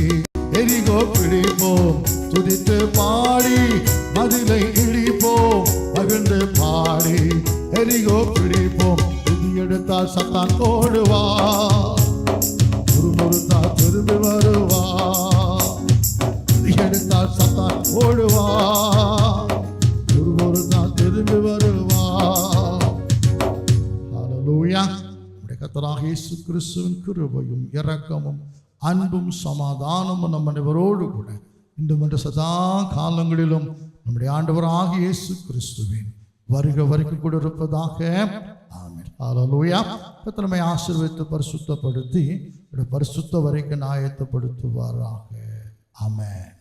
எரிகோ பிடிப்போம் துதித்து பாடி மதிலை இடிப்போம் மகிழ்ந்து பாடி எரிகோ பிடிப்போம் துதி எடுத்தால் சத்தான் ஓடுவார் முறுமுறுத்தால் திரும்பி வருவார் துதி எடுத்தால் சத்தான் ஓடுவார் முறுமுறுத்தால் திரும்பி வருவார். ஹல்லேலூயா. நம்முடைய கர்த்தராகிய இயேசு கிறிஸ்துவின் கிருபையும் இரக்கமும் அன்பும் சமாதானமும் நம் அனைவரோடு கூட இன்றும் என்ற சதா காலங்களிலும் நம்முடைய ஆண்டவராகிய இயேசு கிறிஸ்துவின் வருக வரைக்கும் கூட இருப்பதாக. ஆமென். ஹல்லேலூயா. கர்த்தர் நம்மை ஆசீர்வதித்து பரிசுத்தப்படுத்தி பரிசுத்த வரைக்கும் ஆயத்தப்படுத்துவாராக. ஆமென்.